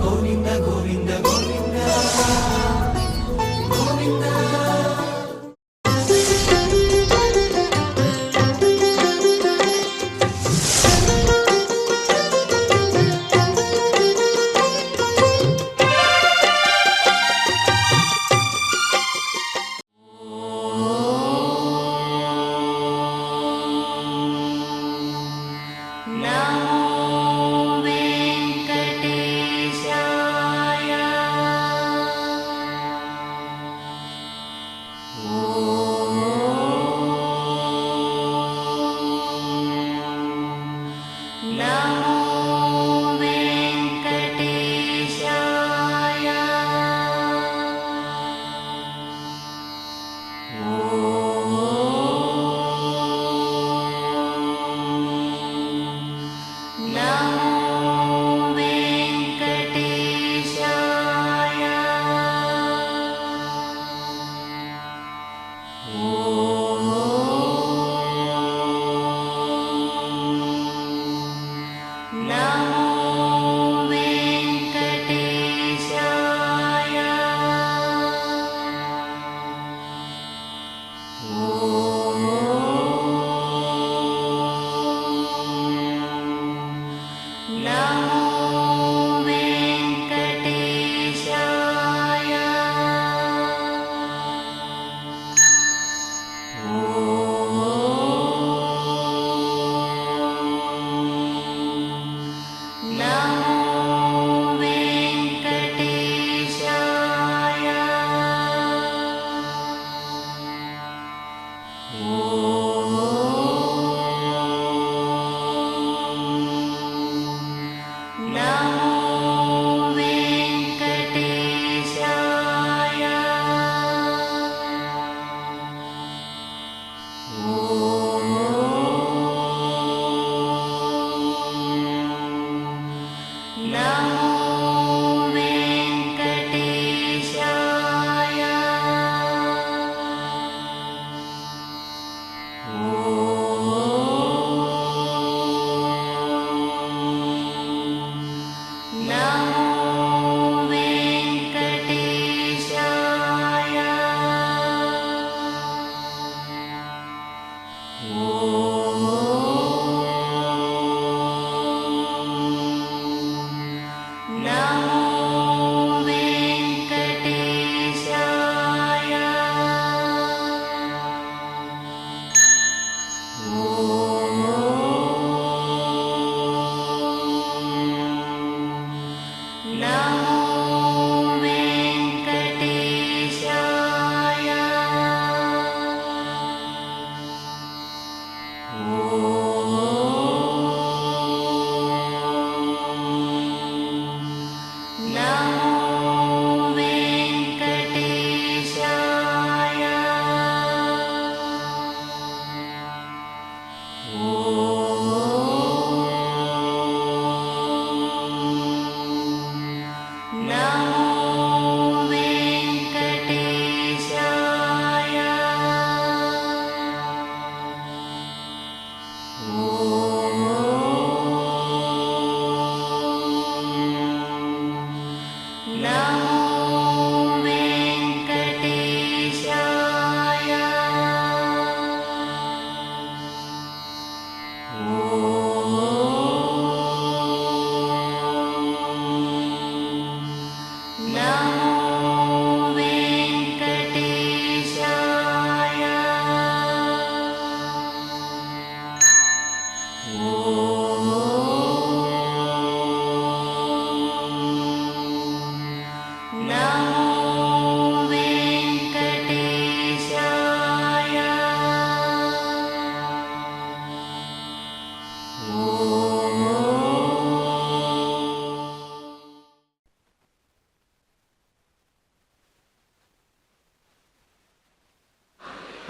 గోవింద గోవింద గోవింద గోవింద.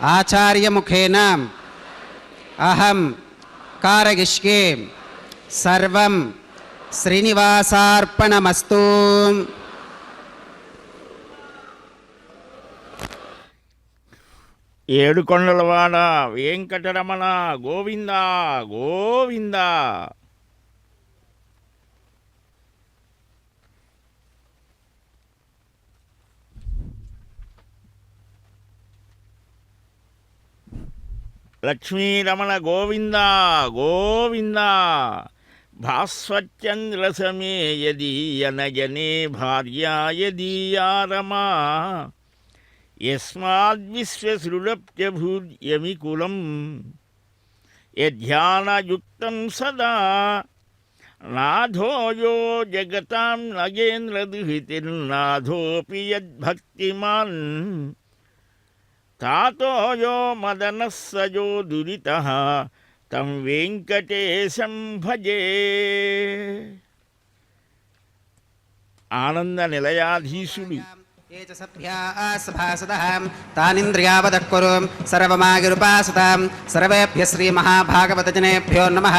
ఆచార్యముఖేన అహం కారయిష్యే సర్వం శ్రీనివాసార్పణమస్తు. ఏడుకొండలవాడ వెంకటరమణ గోవింద గోవింద. లక్ష్మీరమణ గోవింద గోవింద భాస్వచ్చంద్రసమే యదీయనయనే భార్యా యదీయా రమా యస్మాద్విశ్వసృడప్యభూర్యమికులం యధ్యానయుక్తం సదా నాథో యో జగతాం నగేంద్రదుహితిర్నాథోపి యద్భక్తిమాన్ తాతో యో మదనః సజో దురితః తం వెంకటేశం భజే. ఆనంద నిలయాధీశుడు ये च सभ्याः सभासदः तानिन्द्रियावदः कुरु सर्वमागिरुपासतां सर्वेभ्यः श्रीमहाभागवतजनेभ्यो नमः.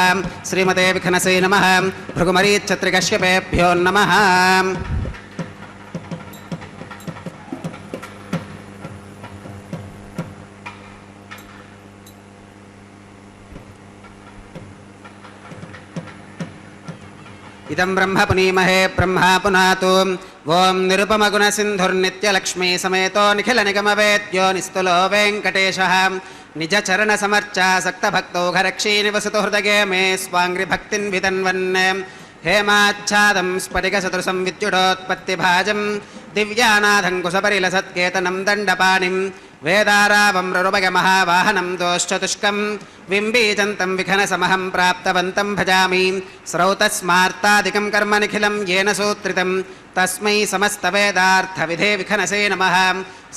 श्रीमते विखनसे नमः. भृगुमरीच्छत्रिकश्यपेभ्यो नमः. इदं ब्रह्म पुनीमहे ब्रह्मा पुनातु. ओं निरुपमगुणसिन्धुर्नित्यलक्ष्मी समेतो निखिलनिगमवेद्यो निस्तुलो वेङ्कटेशः निजचरणसमर्चासक्तभक्तौघरक्षी निवसतु हृदये मे स्वाङ्घ्रिभक्तिं वितन्वन्. हेमाच्छादं स्फटिकसदृशं विद्युडोत्पत्तिभाजं दिव्यानाथं कुशपरिलसत्केतनं दण्डपाणिं वेदारावं रुरुभयमहावाहनं दोश्चतुष्कं विम्बीजन्तं विखनसमहं प्राप्तवन्तं भजामि. स्रौतस्मार्तादिकं कर्म निखिलं येन सूत्रितं तस्मै समस्तवेदार्थविधे विखनसे नमः.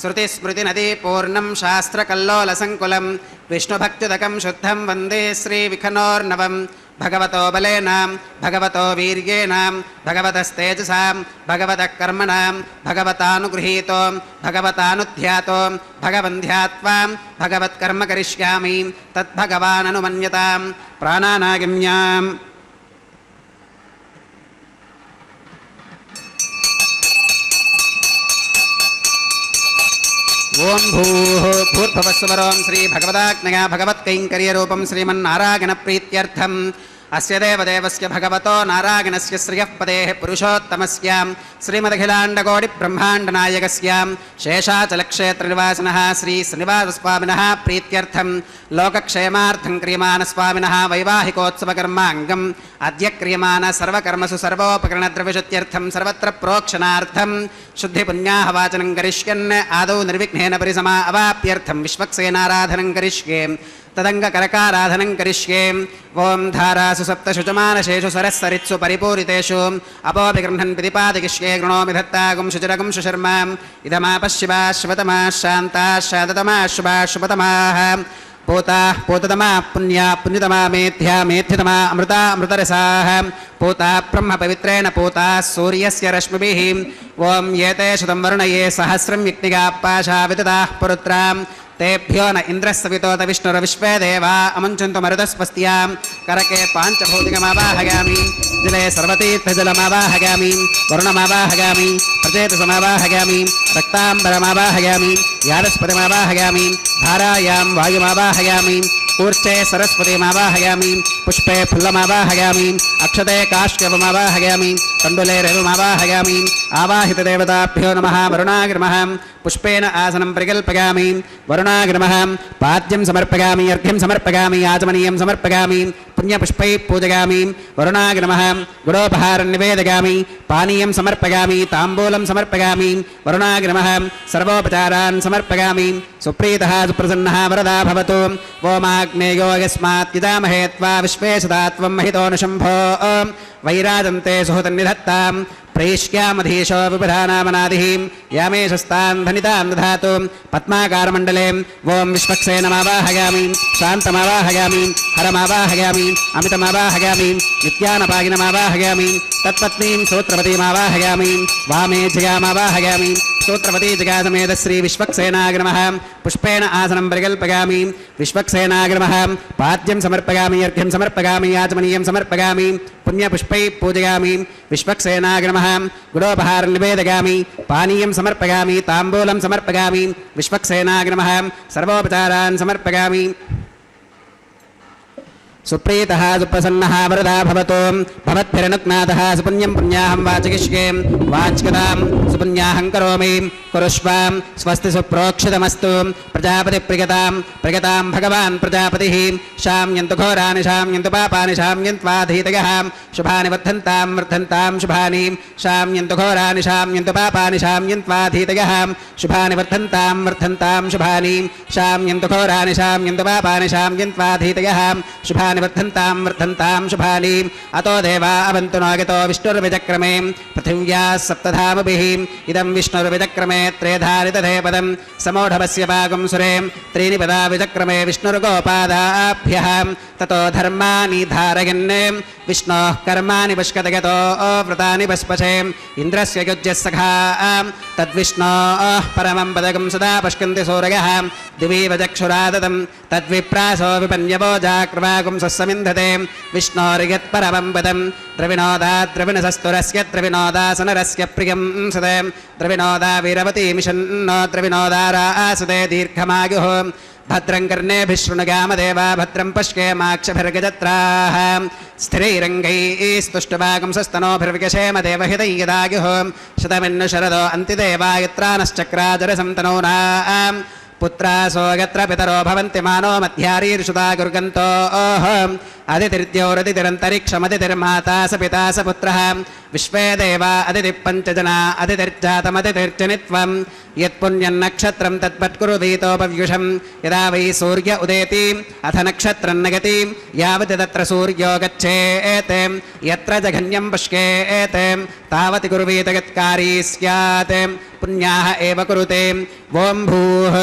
श्रुतिस्मृतिनदीपूर्णं शास्त्रकल्लोलसङ्कुलं विष्णुभक्त्युदकं शुद्धं वन्दे श्रीविखनोर्नवं. भगवतो बलेन भगवतो वीर्येण भगवतस्तेजसां भगवतः कर्मणां भगवतानुगृहीतो भगवतानुध्यातो भगवन्ध्यात्वा भगवत्कर्म करिष्यामि तद्भगवाननुमन्यतां. प्राणानागिम्याम् ओं भूः भूर्भुवस्सुवरों श्रीभगवदाज्ञया भगवत्कैङ्कर्यरूपं श्रीमन्नारायणप्रीत्यर्थम् अस्य देवदेवस्य भगवतो नारायणस्य श्रियः पदेः पुरुषोत्तमस्य श्रीमदखिलाण्डकोटिब्रह्माण्डनायकस्य शेषाचलक्षेत्रनिवासिनः श्रीश्रीनिवासस्वामिनः प्रीत्यर्थं लोकक्षेमार्थं क्रियमाणस्वामिनः वैवाहिकोत्सवकर्माङ्गम् अद्य क्रियमाण सर्वकर्मसु सर्वोपकरणद्रव्यशुद्ध्यर्थं सर्वत्र प्रोक्षणार्थं शुद्धिपुण्याहवाचनं करिष्यन् आदौ निर्विघ्नेन परिसमा अवाप्यर्थं विश्वक्सेनाराधनं करिष्ये तदङ्गकरकाराधनं करिष्ये. ओं धारासु सप्तशुचमानशेषु सरस्सरित्सु परिपूरितेषु अपोऽभिगृह्णन् पितिपादिकिष्ये गृणोमि धत्तागुं शुचिरगुं शुशर्माम् इदमापः शिवाः शिवतमाः शान्ताः शान्ततमाः शुभाः शुभतमाः पूताः पूततमाः पुण्याः पुण्यतमा मेध्या मेध्यतमा अमृता अमृतरसाः पूताः ब्रह्मपवित्रेण पूताः सूर्यस्य रश्मिभिः. ओं एते शतं वरुणये सहस्रं यज्ञिकाः पाशा विदधाः पुरुत्राम् तेभ्यो न इन्द्रस्सवितोत विष्णुरविश्वे देवा अमुञ्चन्तु मरुतस्वस्त्यां. करके पाञ्चभौतिकमावाहयामि जले सर्वतीर्थजलमावाहयामि वरुणमावाहयामि प्रचेतसमावाहयामि रक्ताम्बरमावाहयामि यादस्पतिमावाहयामि धारायां वायुमावाहयामि ऊर्चे सरस्वतीमावाहयामि पुष्पे फुल्लमावाहयामि अक्षते काष्ठवमावाहयामि तण्डुले रविमावाहयामि. आवाहितदेवताभ्यो नमः. वरुणाग्रमः पुष्पेण आसनं परिकल्पयामि. वरुणाग्रमः पाद्यं समर्पयामि अर्घ्यं समर्पयामि आचमनीयं समर्पयामि पुण्यपुष्पैः पूजयामि. वरुणाग्रमः गुडोपहारं निवेदयामि पानीयं समर्पयामि ताम्बूलं समर्पयामि. वरुणाग्रमः सर्वोपचारान् समर्पयामि. सुप्रीतः सुप्रसन्नः वरदा भवतु. ओमाग्नेयो यस्मात् यजामहे त्वा विश्वे सदा त्वं महितो न शम्भो वैराजन्ते सुहृतन्निधत्तां प्रैष्क्यामधीशो विपधानामनादिः यामेशस्तान् धनितान् दधातु. पद्माकारमण्डले ओं विश्वक्सेनमावाहयामि शान्तमावाहयामि हरमावाहयामि अमितमावाहयामि नित्यानपागिनमावाहयामि तत्पत्नीं सूत्रवतीमावाहयामि वामे जयामावाहयामि सूत्रवती जगासमेत श्री विश्वक्सेनाग्रमः पुष्पेण आसनं परिकल्पयामि. विश्वक्सेनाग्रमः पाद्यं समर्पयामि अर्घ्यं समर्पयामि आचमनीयं समर्पयामि पुण्यपुष्पैः पूजयामि. विश्वक्सेनाग्रमः गुडोपहारं निवेदयामि पानीयं समर्पयामि ताम्बूलं समर्पयामि. विश्वक्सेनाग्रमः सर्वोपचारान् समर्पयामि. सुप्रीतः सुप्रसन्नः वरदा भवतु भवद्भिरनुज्ञातः सुपुण्यं पुण्याहं वाचयिष्ये वाच्यतां सुपुण्याहं करोमि कुरुष्व स्वस्ति सुप्रोक्षितमस्तु प्रजापतिप्रियतां प्रियतां भगवान् प्रजापतिः शाम्यन्तु घोराणि शाम्यन्तु पापानि शाम्यन्त्वाधीतयः शुभानि वर्धन्तां शुभानि शाम्यन्तु घोराणि शाम्यन्तु पापानि शाम्यन्त्वाधीतयः शुभानि वर्धन्तां शुभानि शाम्यन्तु घोराणि शाम्यन्तु पापानि शाम्यन्त्वाधीतयः शुभानि वर्धन्तां शुभानि अतो देवा अवन्तु नागतो विष्णुर्विचक्रमे पृथिव्याः सप्तधामभिः इदं विष्णुर्विचक्रमे त्रेधानि तथे पदं समोढवस्य भागं सुरे त्रीणि पदा विचक्रमे विष्णुर्गोपादाभ्यः ततो धर्माणि धारयन् विष्णोः कर्माणि पश्यतगतो व्रतानि पस्पशे इन्द्रस्य युज्यः सखा तद्विष्णोः परमं पदकं सदा पश्यन्ति सूरयः दिवि वचक्षुरादतं तद्विप्रासो विपन्यवो जाक्रवागुं सस्समिन्धते विष्णोर्यत्परमं पदं द्रविणोदाद्रविणसस्तुरस्य द्रविणोदासनरस्य प्रियं सदे द्रविणोदा वीरवती मिशन्नो द्रविणोदारासदे दीर्घमायुः भद्रं कर्णेभिः शृणुगामदेवा भद्रं पश्येमाक्षभिर्गजत्राः स्थिरैरङ्गैस्तुष्टुवागंसस्तनोभिर्विकशेम देवहितैयदायुः शतमिन्नु शरदो अन्तिदेवायत्रानश्चक्राजरसं तनूनां पुत्रासो यत्र पितरो भवन्ति मानो मध्यारीर्षुता गुर्गन्तोः अदितिर्द्योरदितिरन्तरिक्षमदितिर्माता स पिता स पुत्रः विश्वे देवा अदितिः पञ्चजना अदितिर्जातमदितिर्जनित्वं यत्पुण्यन्नक्षत्रं तत्पत्कुरुवीतोपव्युषं यदा वै सूर्य उदेति अथ नक्षत्रं नगति यावत् तत्र सूर्यो गच्छेत् यत्र जघन्यं पश्येत् तावत् कुर्वीत यत्कारी स्यात् पुण्याः एव कुरुते ॐ भूः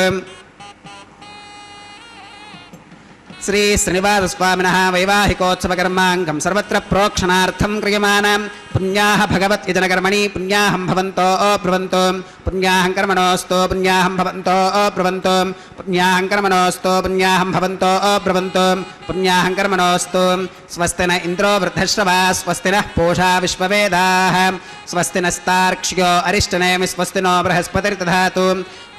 श्री श्रीनिवासस्वामिनः वैवाहिकोत्सवकर्माङ्गं सर्वत्र प्रोक्षणार्थं क्रियमाणां पुण्याः भगवत्यजनकर्मणि पुण्याहं भवन्तो ब्रुवन्तो पुण्याहं कर्मणोऽस्तु पुण्याहं भवन्तो ब्रुवन्तो पुण्याहं कर्मणोऽस्तु पुण्याहं भवन्तो ब्रुवन्तो पुण्याहं कर्मणोऽस्तु स्वस्ति न इन्द्रो वृद्धश्रवा स्वस्ति नः पूषा विश्ववेदाः स्वस्ति नस्तार्क्ष्यो अरिष्टनेमि स्वस्ति नो बृहस्पतिर्दधातु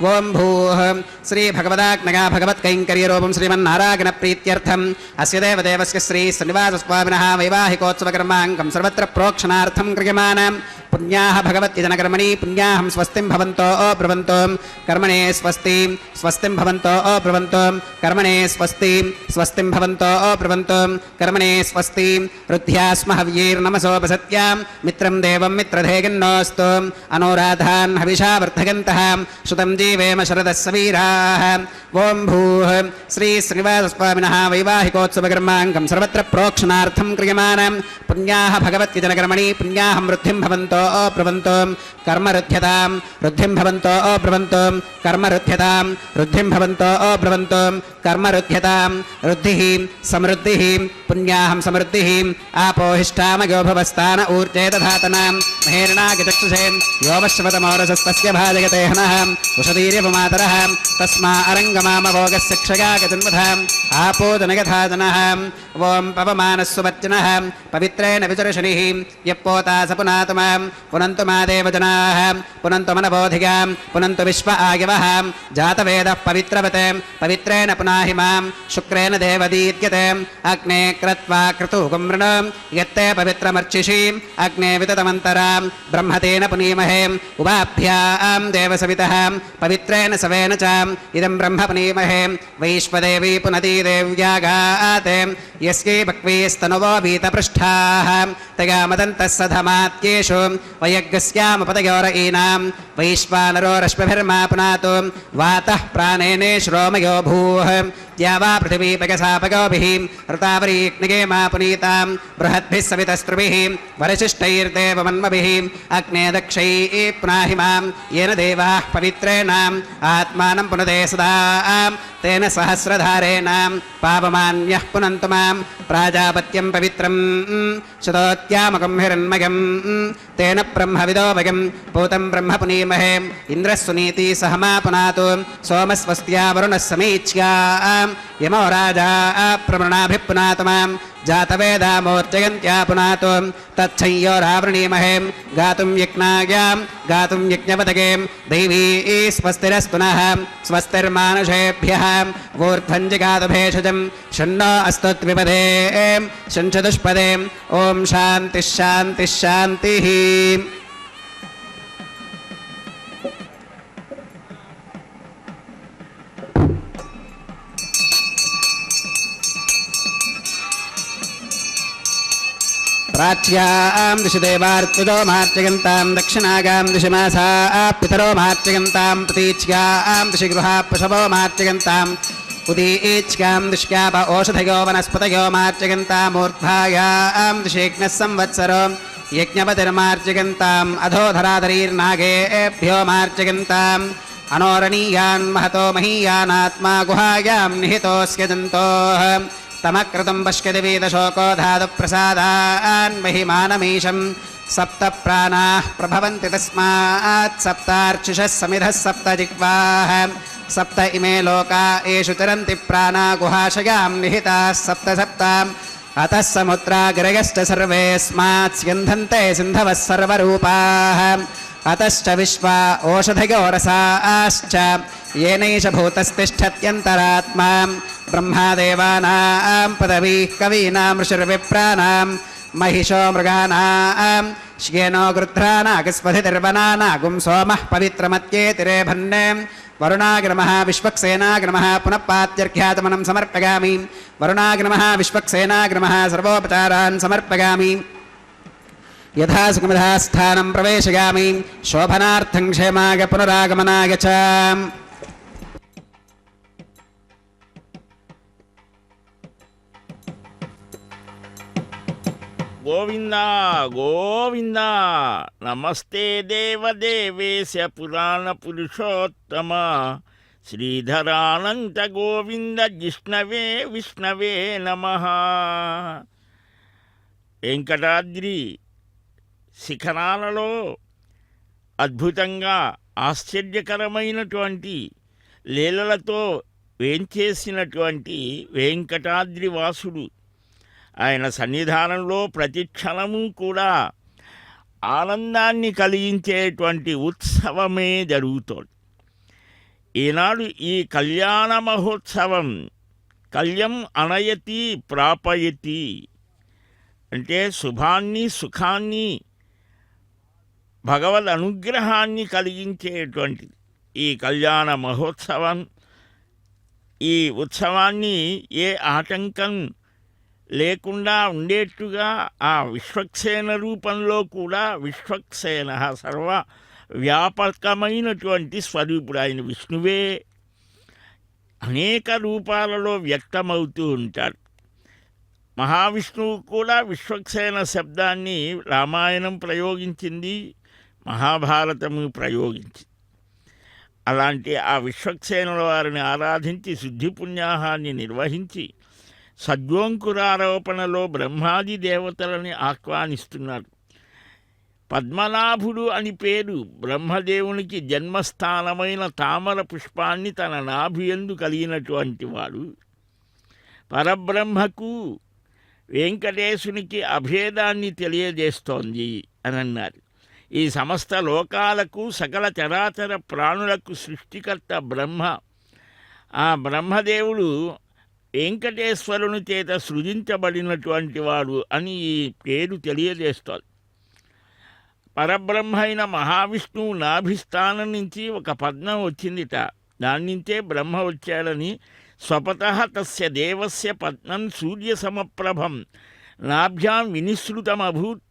ॐ भूः श्रीभगवदाज्ञया भगवत्कैङ्कर्यरूपं श्रीमन्नारायणप्रीत्यर्थम् अस्य देवदेवस्य श्री श्रीनिवासस्वामिनः वैवाहिकोत्सवकर्माङ्गं सर्वत्र प्रोक्षणार्थं क्रियमाणां पुण्याः भगवत्यजनकर्मणि पुण्याहं स्वस्तिं भवन्तो ब्रुवन्तो कर्मणे स्वस्ति स्वस्तिं भवन्तो ब्रुवन्तो कर्मणे स्वस्ति स्वस्तिं भवन्तो ब्रुवन्तो कर्मणे स्वस्ति रुद्ध्यास्म हव्यैर्नमसोपसत्यां मित्रं देवं मित्रधेगिन्नोऽस्तु अनुराधान् हविषा वर्धयन्तः श्रुतं जीवेम शरदस्य वीराः ॐ भूः श्री श्रीनिवासस्वामिनः वैवाहिकोत्सवकर्माङ्गं सर्वत्र प्रोक्षणार्थं क्रियमाणां पुण्याः भगवत्यजनकर्मणि पुण्याहं वृद्धिं भवन्तो ब्रुवन्तो कर्मरुध्यतां वृद्धिं भवन्तो ब्रुवन्तो कर्मरुध्यतां वृद्धिं भवन्तो ब्रुवन्तो कर्मरुध्यतां वृद्धिः समृद्धिः पुण्याहं समृद्धिः आपोहिष्ठामयो भवस्तान ऊर्जे दधातनां महेर्णागचक्षुषे योवश्वतमोरसस्तस्य भाजयते हनः उषदीर्यवमातरः तस्मा अरङ्गमामभोगस्य क्षगागजन्मधाम् आपोजनयथा जनः ॐ पवमानस्सुवच्चनः पवित्रेण विचर्षणिः यप्पोता स पुनातुमां पुनन्तु मा देवजनाः पुनन्तु मनबोधिगां पुनन्तु विश्व आयवः जातवेदः पवित्रवते पवित्रेण पुनाहि मां शुक्रेण देवदीद्यते अग्ने क्रत्वा क्रतुकं मृण यत्ते पवित्रमर्चिषि अग्ने विततमन्तरां ब्रह्मतेन पुनीमहे उभाभ्यां देवसवितः पवित्रेण सवेन च इदं ब्रह्म पुनीमहे वैश्वदेवी पुनती देव्यागात् यस्यै भक्वीस्तनुवो वीतपृष्ठाः तया मदन्तः सधमात्येषु वयज्ञस्यामुपदयोरयीनां वैश्वानरो रश्मिभिर्मा पुनातु वातः प्राणेने श्रोमयो भूः या वा पृथिवीपगसापगोभिः ऋतावरीग्निगे मा पुनीतां बृहद्भिः सवितस्त्रुभिः वरशिष्टैर्देवमन्मभिः अग्ने दक्षैः पुनाहि मां येन देवाः पवित्रेण आत्मानं पुनदे सदा तेन सहस्रधारेण पावमान्यः पुनन्तु मां प्राजापत्यं पवित्रं शतोत्यामकं हिरण्मयं तेन ब्रह्मविदो वयं पूतं ब्रह्म पुनीमहे इन्द्रः सुनीति सह मा पुनातु सोमस्वस्त्या वरुणः समीच्या यमो राजा प्रवृणाभिः पुनातु मां जातवेदामोर्जयन्त्या पुनातो तच्छंयोरावृणीमहे गातुं यज्ञायां गातुं यज्ञपदगे दैवी स्वस्तिरस्तु नः स्वस्तिर्मानुषेभ्यः वोर्ध्वं जिगातु भेषजं शन्नो अस्तु द्विपदे शञ्चतुष्पदे ॐ शान्तिः शान्तिः शान्तिः। प्राच्यां दिशि देवार्त्विजो मार्चयन्तां दक्षिणागां दिशि मासा पितरो मार्चयन्तां प्रतीच्यां दिशि गृहा पशवो मार्चयन्ताम् उदीच्यां दिश्याप ओषधयो वनस्पतयो मार्चयन्तामूर्धायां दिशेज्ञः संवत्सरो यज्ञपतिर्मार्चयन्ताम् अधोधराधरीर्नागेभ्यो मार्चयन्ताम् अनोरणीयान् महतो महीयानात्मा गुहायां निहितोऽस्य जन्तोः तमकृतं पश्यति वेदशोको धातुप्रसादान् महिमानमीशं सप्त प्राणाः प्रभवन्ति तस्मात् सप्तार्चिषः समिधः सप्त जिह्वाः सप्त इमे लोका येषु चरन्ति प्राणा गुहाशयां निहिताः सप्त सप्ताम् अतः समुद्रा गिरयश्च सर्वेऽस्मात् स्यन्धन्ते सिन्धवः सर्वरूपाः अतश्च विश्वा ओषधयो रसाश्च येनैष भूतस्तिष्ठत्यन्तरात्मा ब्रह्मादेवानां पदवीः कवीनां ऋषिर्विप्राणां महिषो मृगाणां श्येनो गृध्रानागस्पतिर्वनानागुं सोमः पवित्रमत्येतिरे भन्ने वरुणाग्रमः विश्वक्सेनाग्रमः पुनः पात्यर्घ्यातमनं समर्पयामि वरुणाग्रमः विश्वक्सेनाग्रमः सर्वोपचारान् समर्पयामि यथा सुखमधा स्थानं प्रवेशयामि शोभनार्थं क्षेमाय पुनरागमनाय च। गोविंदा गोविंदा नमस्ते देवदेवेश पुराण पुरुषोत्तम श्रीधरानंत गोविंद जिष्णवे विष्णवे नमः। వెంకటాద్రి శిఖరాలలో అద్భుతంగా ఆశ్చర్యకరమైనటువంటి లీలలతో వేంచేసినటువంటి వెంకటాద్రి వాసుడు ఆయన సన్నిధానంలో ప్రతి క్షణము కూడా ఆనందాన్ని కలిగించేటువంటి ఉత్సవమే జరుగుతోంది. ఈనాడు ఈ కళ్యాణ మహోత్సవం కళ్యం అనయతి ప్రాపయతి అంటే శుభాన్ని సుఖాన్ని భగవద్ అనుగ్రహాన్ని కలిగించేటువంటిది ఈ కళ్యాణ మహోత్సవం. ఈ ఉత్సవాన్ని ఏ ఆటంకం లేకుండా ఉండేట్టుగా ఆ విశ్వక్సేన రూపంలో కూడా విశ్వక్సేన సర్వ వ్యాపకమైనటువంటి స్వరూపుడు ఆయన విష్ణువే అనేక రూపాలలో వ్యక్తమవుతూ ఉంటాడు. మహావిష్ణువు కూడా విశ్వక్సేన శబ్దాన్ని రామాయణం ప్రయోగించింది, మహాభారతము ప్రయోగించింది. అలాంటి ఆ విశ్వక్సేనుల వారిని ఆరాధించి శుద్ధి పుణ్యాహాన్ని నిర్వహించి సద్యోంకురారోపణలో బ్రహ్మాది దేవతలని ఆహ్వానిస్తున్నారు. పద్మనాభుడు అని పేరు బ్రహ్మదేవునికి జన్మస్థానమైన తామర పుష్పాన్ని తన నాభియందు కలిగినటువంటి వాడు. పరబ్రహ్మకు వెంకటేశునికి అభేదాన్ని తెలియజేస్తోంది అని అన్నారు. ఈ సమస్త లోకాలకు సకల చరాచర ప్రాణులకు సృష్టికర్త బ్రహ్మ. ఆ బ్రహ్మదేవుడు వెంకటేశ్వరుని చేత సృజించబడినటువంటి వాడు అని ఈ పేరు తెలియజేస్తోంది. పరబ్రహ్మ అయిన మహావిష్ణువు నాభిస్థానం నుంచి ఒక పద్మం వచ్చిందిట. దాని నుంచే బ్రహ్మ వచ్చాడని స్వపతః తస్య దేవస్య పద్మం సూర్య సమప్రభం నాభ్యాం వినిసృతమభూత్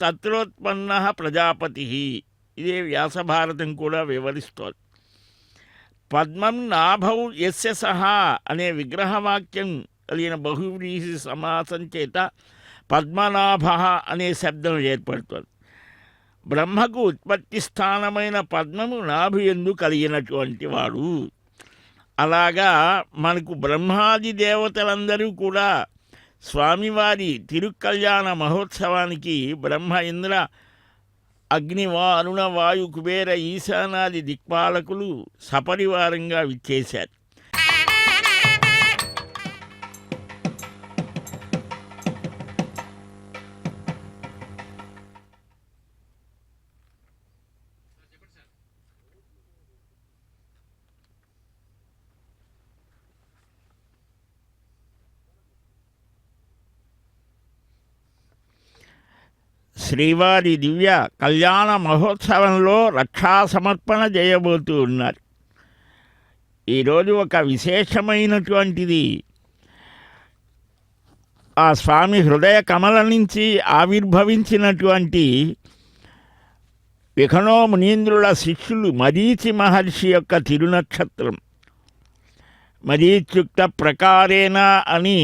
తత్రోత్పన్న ప్రజాపతి. ఇదే వ్యాసభారతం కూడా వివరిస్తోంది. పద్మం నాభౌ యస్య సహా అనే విగ్రహవాక్యం కలిగిన బహువ్రీహి సమాసం చేత పద్మనాభ అనే శబ్దం ఏర్పడుతుంది. బ్రహ్మకు ఉత్పత్తి స్థానమైన పద్మము నాభియందు కలిగినటువంటి వాడు. అలాగా మనకు బ్రహ్మాది దేవతలందరూ కూడా స్వామివారి తిరుకల్యాణ మహోత్సవానికి బ్రహ్మ ఇంద్ర అగ్ని అరుణ వాయు కుబేర ఈశానాది దిక్పాలకులు సపరివారంగా విచ్చేశారు. శ్రీవారి దివ్య కళ్యాణ మహోత్సవంలో రక్షా సమర్పణ చేయబోతూ ఉన్నారు. ఈరోజు ఒక విశేషమైనటువంటిది, ఆ స్వామి హృదయ కమల నుంచి ఆవిర్భవించినటువంటి విఖనో మునీంద్రుల శిష్యులు మరీచి మహర్షి యొక్క తిరునక్షత్రం. మరీచ్యుక్త ప్రకారేణ అని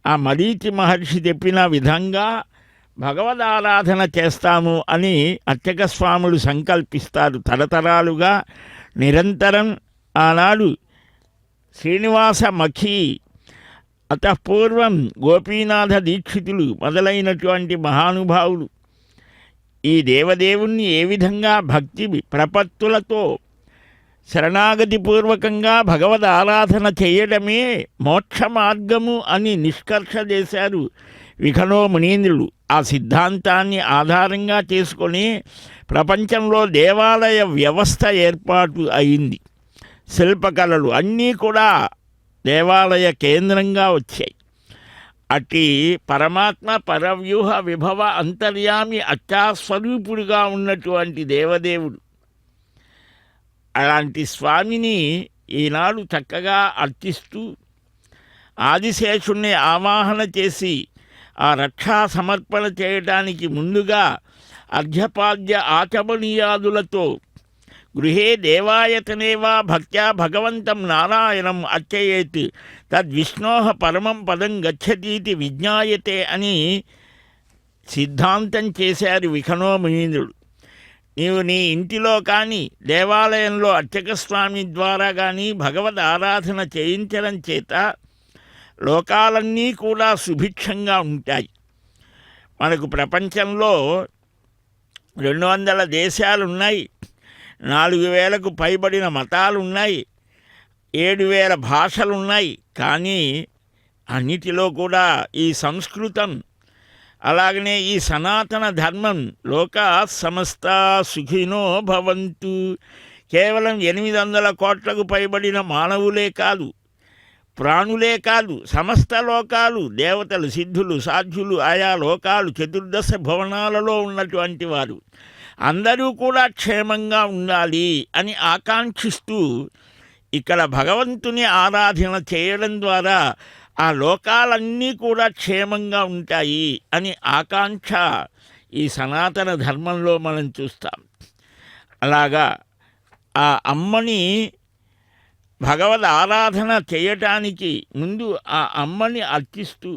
ఆ మరీచి మహర్షి చెప్పిన విధంగా భగవదారాధన చేస్తాము అని అర్చక స్వాములు సంకల్పిస్తారు. తరతరాలుగా నిరంతరం ఆనాడు శ్రీనివాస మఖి, అతఃపూర్వం గోపీనాథ దీక్షితులు మొదలైనటువంటి మహానుభావులు ఈ దేవదేవుణ్ణి ఏ విధంగా భక్తి ప్రపత్తులతో శరణాగతిపూర్వకంగా భగవద్ ఆరాధన చేయడమే మోక్ష మార్గము అని నిష్కర్ష చేశారు విఖనో మునీంద్రులు. ఆ సిద్ధాంతాన్ని ఆధారంగా చేసుకొని ప్రపంచంలో దేవాలయ వ్యవస్థ ఏర్పాటు అయింది. శిల్పకళలు అన్నీ కూడా దేవాలయ కేంద్రంగా వచ్చాయి. అట్టి పరమాత్మ పరవ్యూహ విభవ అంతర్యామి అత్యాస్వరూపుడుగా ఉన్నటువంటి దేవదేవుడు. అలాంటి స్వామిని ఈనాడు చక్కగా అర్చిస్తూ ఆదిశేషుణ్ణి ఆవాహన చేసి ఆ రక్షా సమర్పణ చేయడానికి ముందుగా అర్ఘ్యపాద్య ఆచమనీయాదులతో గృహే దేవాయతనే వా భక్త్యా భగవంతం నారాయణం అర్చయేత్ తద్విష్ణో పరమం పదం గచ్చతీతి విజ్ఞాయతే అని సిద్ధాంతం చేశారు విఖనో మునీంద్రుడు. నీవు నీ ఇంటిలో కానీ దేవాలయంలో అర్చక స్వామి ద్వారా కానీ భగవద్ ఆరాధన చేయించడం చేత లోకాలన్నీ కూడా సుభిక్షంగా ఉంటాయి. మనకు ప్రపంచంలో 200 దేశాలున్నాయి, 4000కు పైబడిన మతాలున్నాయి, 7000 భాషలున్నాయి. కానీ అన్నిటిలో కూడా ఈ సంస్కృతం, అలాగనే ఈ సనాతన ధర్మం లోకా సమస్త సుఖినో భవంతు, కేవలం 800 కోట్లకు పైబడిన మానవులే కాదు, ప్రాణులే కాదు, సమస్త లోకాలు, దేవతలు, సిద్ధులు, సాధ్యులు, ఆయా లోకాలు, 14 భువనాలలో ఉన్నటువంటి వారు అందరూ కూడా క్షేమంగా ఉండాలి అని ఆకాంక్షిస్తూ ఇక్కడ భగవంతుని ఆరాధన చేయడం ద్వారా ఆ లోకాలన్నీ కూడా క్షేమంగా ఉంటాయి అని ఆకాంక్ష ఈ సనాతన ధర్మంలో మనం చూస్తాం. అలాగా ఆ అమ్మని భగవద్ ఆరాధన చేయటానికి ముందు ఆ అమ్మని అర్చిస్తూ,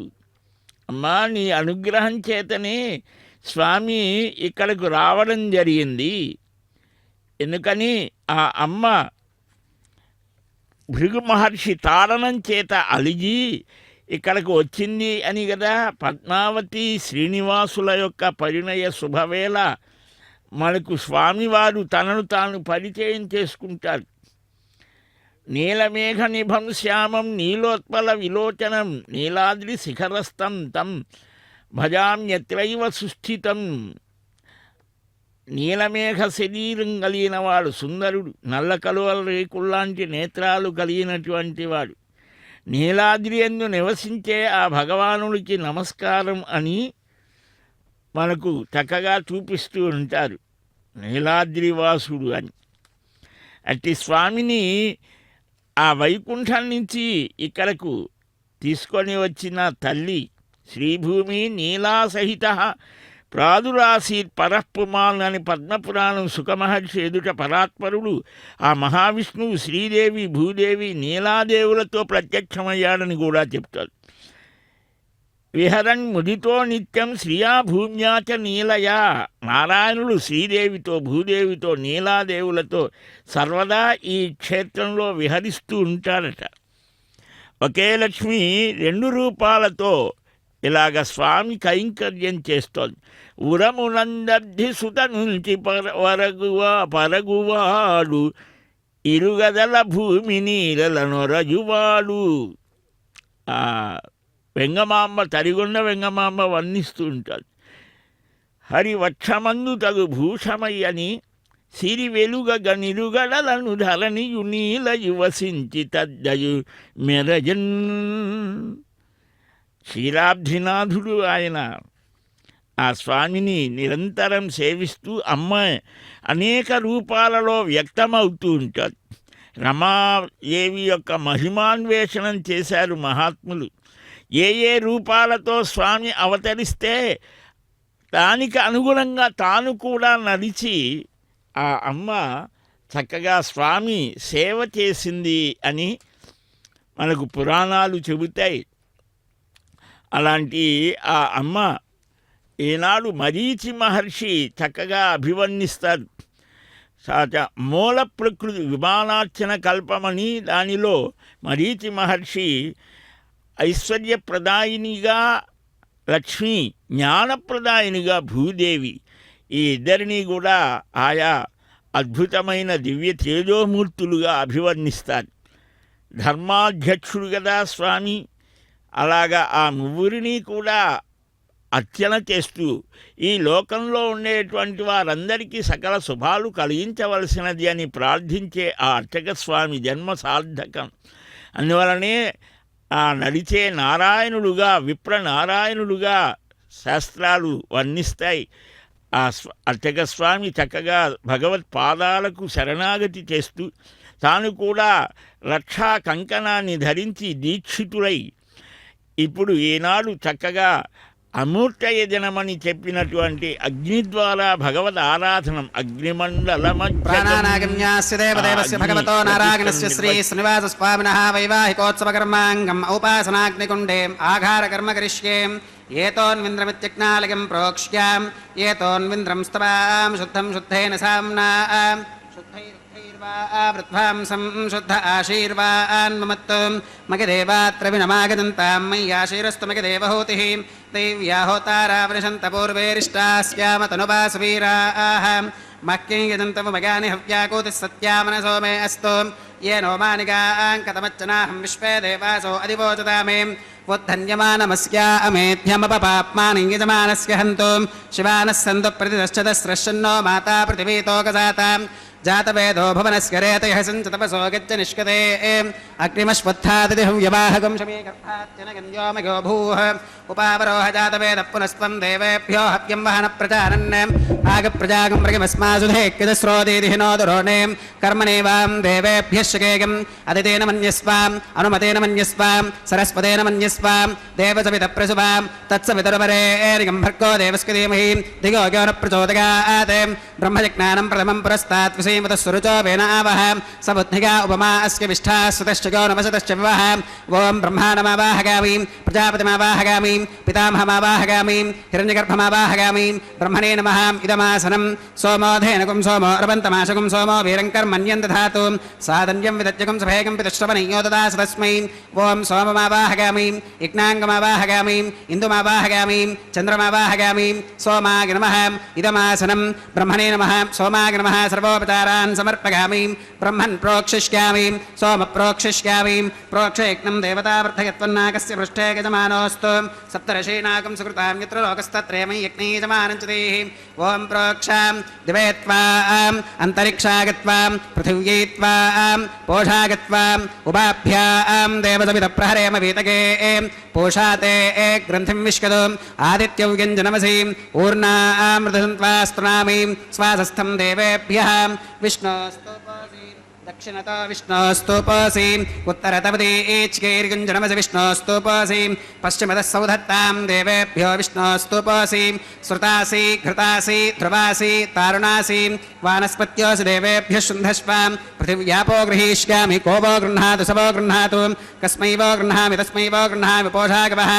అమ్మా నీ అనుగ్రహం చేతనే స్వామి ఇక్కడకు రావడం జరిగింది. ఎందుకని ఆ అమ్మ భృగు మహర్షి తాడనం చేత అలిగి ఇక్కడకు వచ్చింది అని కదా పద్మావతి శ్రీనివాసుల యొక్క పరిణయ శుభవేళ మనకు స్వామివారు తనను తాను పరిచయం చేసుకుంటారు. నీలమేఘ నిభం శ్యామం నీలోత్పల విలోచనం నీలాద్రి శిఖరస్థం తం భజామ్యత్రైవ సుస్థితం. నీలమేఘ శరీరం కలిగిన వాడు సుందరుడు, నల్ల కలువల రేకుల్లాంటి నేత్రాలు కలిగినటువంటి వాడు, నీలాద్రి యందు నివసించే ఆ భగవానుడికి నమస్కారం అని మనకు చక్కగా చూపిస్తూ ఉంటారు, నీలాద్రివాసుడు అని. అట్టి స్వామిని ఆ వైకుంఠం నుంచి ఇక్కడకు తీసుకొని వచ్చిన తల్లి శ్రీభూమి నీలాసహిత ప్రాదురాసీత్ పరఃపుమాన్ అని పద్మపురాణం సుఖమహర్షి ఎదుట పరాత్పరుడు ఆ మహావిష్ణువు శ్రీదేవి భూదేవి నీలాదేవులతో ప్రత్యక్షమయ్యాడని కూడా చెప్తాడు. విహరన్ ముదితో నిత్యం శ్రియా భూమ్యాచ నీలయా, నారాయణుడు శ్రీదేవితో భూదేవితో నీలాదేవులతో సర్వదా ఈ క్షేత్రంలో విహరిస్తూ ఉంటాడట. ఒకే లక్ష్మి 2 రూపాలతో ఇలాగ స్వామి కైంకర్యం చేస్తోంది. ఉరమునందర్ధి సుత నుంచి పరగువాడు ఇరుగదల భూమి నీలల నొరజువాడు. వెంగమాంబ తరిగొండ వెంగమాంబ వర్ణిస్తూ ఉంటాడు. హరివక్షమందు తగు భూషమయ్యని సిరి వెలుగగ నిరుగడలను ధరణియు నీల యువసించి తద్దయు మెరజన్. క్షీరాబ్ధినాథుడు ఆయన. ఆ స్వామిని నిరంతరం సేవిస్తూ అమ్మ అనేక రూపాలలో వ్యక్తమవుతూ ఉంటారు. రమాదేవి యొక్క మహిమాన్వేషణం చేశారు మహాత్ములు. ఏ ఏ రూపాలతో స్వామి అవతరిస్తే దానికి అనుగుణంగా తాను కూడా నడిచి ఆ అమ్మ చక్కగా స్వామి సేవ చేసింది అని మనకు పురాణాలు చెబుతాయి. అలాంటి ఆ అమ్మ ఈనాడు మరీచి మహర్షి చక్కగా అభివర్ణిస్తారు. మూల ప్రకృతి విమానార్చన కల్పమని దానిలో మరీచి మహర్షి ఐశ్వర్యప్రదాయినిగా లక్ష్మి, జ్ఞానప్రదాయినిగా భూదేవి, ఈ ఇద్దరినీ కూడా ఆయా అద్భుతమైన దివ్య తేజోమూర్తులుగా అభివర్ణిస్తారు. ధర్మాధ్యక్షుడు కదా స్వామి. అలాగా ఆ ముగ్గురిని కూడా అర్చన చేస్తూ ఈ లోకంలో ఉండేటువంటి వారందరికీ సకల శుభాలు కలిగించవలసినది అని ప్రార్థించే ఆ అర్చక స్వామి జన్మ సార్థకం. అందువలనే ఆ నడిచే నారాయణుడుగా, విప్ర నారాయణుడుగా శాస్త్రాలు వర్ణిస్తాయి. ఆ అర్చక స్వామి చక్కగా భగవత్ పాదాలకు శరణాగతి చేస్తూ తాను కూడా రక్షా కంకణాన్ని ధరించి దీక్షితులై ఇప్పుడు ఈనాడు చక్కగా అమూర్తయ దినమని చెప్పినటువంటి అగ్ని ద్వారా భగవద్ ఆరాధనం అగ్నిమండలమ ప్రాణానాగమ్యాస్య దేవదేవస్య భగవతో నారాయణస్య శ్రీ శ్రీనివాస స్వామినః వైవాహికోత్సవ కర్మాంగం ఔపాసనాగ్నికుండే ఆఘార కర్మ కరిష్యే ఏతోన్వింద్రమిత్యజ్ఞాలయం ప్రోక్ష్యాం ఏతోన్వింద్రం స్తవాం శుద్ధం శుద్ధేన సామ్నా వృద్ధ్వాంసం శుద్ధ ఆశీర్వాన్మమత్తు మగదేవాత్ర వినమాగదంతాం మయ్యాశీరస్తు మగదేవహూతిః దైవ్యాహోతారావృషంత పూర్వేరిష్టాస్యామ తనువాసువీరాః మహ్యం యజంతముమగాని హవ్యాకూతిः సత్యామనసో మే అస్తు येनो मानिकाङ्कतमच्चनाहं विश्वे देवासो अधिवोचता मे वोद्धन्यमानमस्या अमेध्यमपपाप्मानं यजमानस्य हन्तु शिवानः सन्तु प्रतिदश्चतस्रश्चन्नो माता पृथिवीतोकजाता जातवेदो भुवनस्य रेतयः सञ्चतपसो गच्छ निष्कते अग्निमश्वत्थादितिहं व्यवाहकं शमीकर्तात्यनगन्योमयो भूः उपावरोह जातवेदः पुनस्त्वं देवेभ्यो हव्यं वहन प्रजानन् आगप्रजागं मृगमस्मासुधेक्यदस्रोदीदिहिनो दुरोणे कर्मणेवां देवेभ्यः शकेयम् अदितेन मन्यस्वाम् अनुमतेन मन्यस्वाम् सरस्वतेन मन्यस्वाम् देवसवितप्रसुवां तत्सवितुर्वरेर्यं भर्गो देवस्य धीमहि धियो यो न प्रचोदयात् ब्रह्मजज्ञानं प्रथमं पुरस्तात् विषयमतः वेन आवह सबुद्धिगा उपमा अस्य विष्ठा सुतश्च यो नवसतश्च विवह ओं ब्रह्माणमावाहगामि प्रजापतिमावाहगामि पितामहमावाहगामि हिरण्यगर्भमावाहगामि ब्रह्मणे नमः इदमासनं सोमोधेनकुं सोमो रवन्तमाशकुं सोमो वीरङ्कर्मण्यं दधातु साधन्यं विदज्यकं सभेगं पितश्रवणीयो ददास तस्मै ओं सोममावाहगामि यज्ञाङ्गमावाहगामि इन्दुमावाहगामि चन्द्रमावाहगामि सोमाय नमः इदमासनं ब्रह्मणे नमः सोमाय नमः सर्वोपचारान् समर्पयामि ब्रह्मन् प्रोक्षिष्यामि सोम प्रोक्षिष्यामि प्रोक्षयज्ञं देवतावर्धयत्वन्नाकस्य पृष्ठे गजमानोऽस्तु सप्तर्षीणाकं सुकृतां यत्र लोकस्तत्रेमयि यज्ञे यजमानं च देहि ओं प्रोक्षां दिवे त्वाम् अन्तरिक्षागत्वां पृथिव्यै त्वाम् पोषागत्वाम् उभाभ्यां देवसवितप्रहरेम वीतके पोषाते ग्रन्थिं विष्कदो आदित्यव्यञ्जनमसीम् ऊर्णामृतसन्त्वा स्तुनामि स्वासस्थं देवेभ्यः विष्णोस्तोपासि दक्षिणतो विष्णोस्तोपासि उत्तरतपदीच्कैर्युञ्जनमसि विष्णोस्तोपासि पश्चिमतः सौधत्तां देवेभ्यो विष्णोस्तोपासि श्रुतासि घृतासि ध्रुवासि तारुणासि वानस्पत्योऽसि देवेभ्यः शुन्धस्वां पृथिव्यापो गृहीष्यामि को वो गृह्णातु स वो गृह्णातु कस्मै वो गृह्णामि तस्मै वो गृह्णामि पोषागवः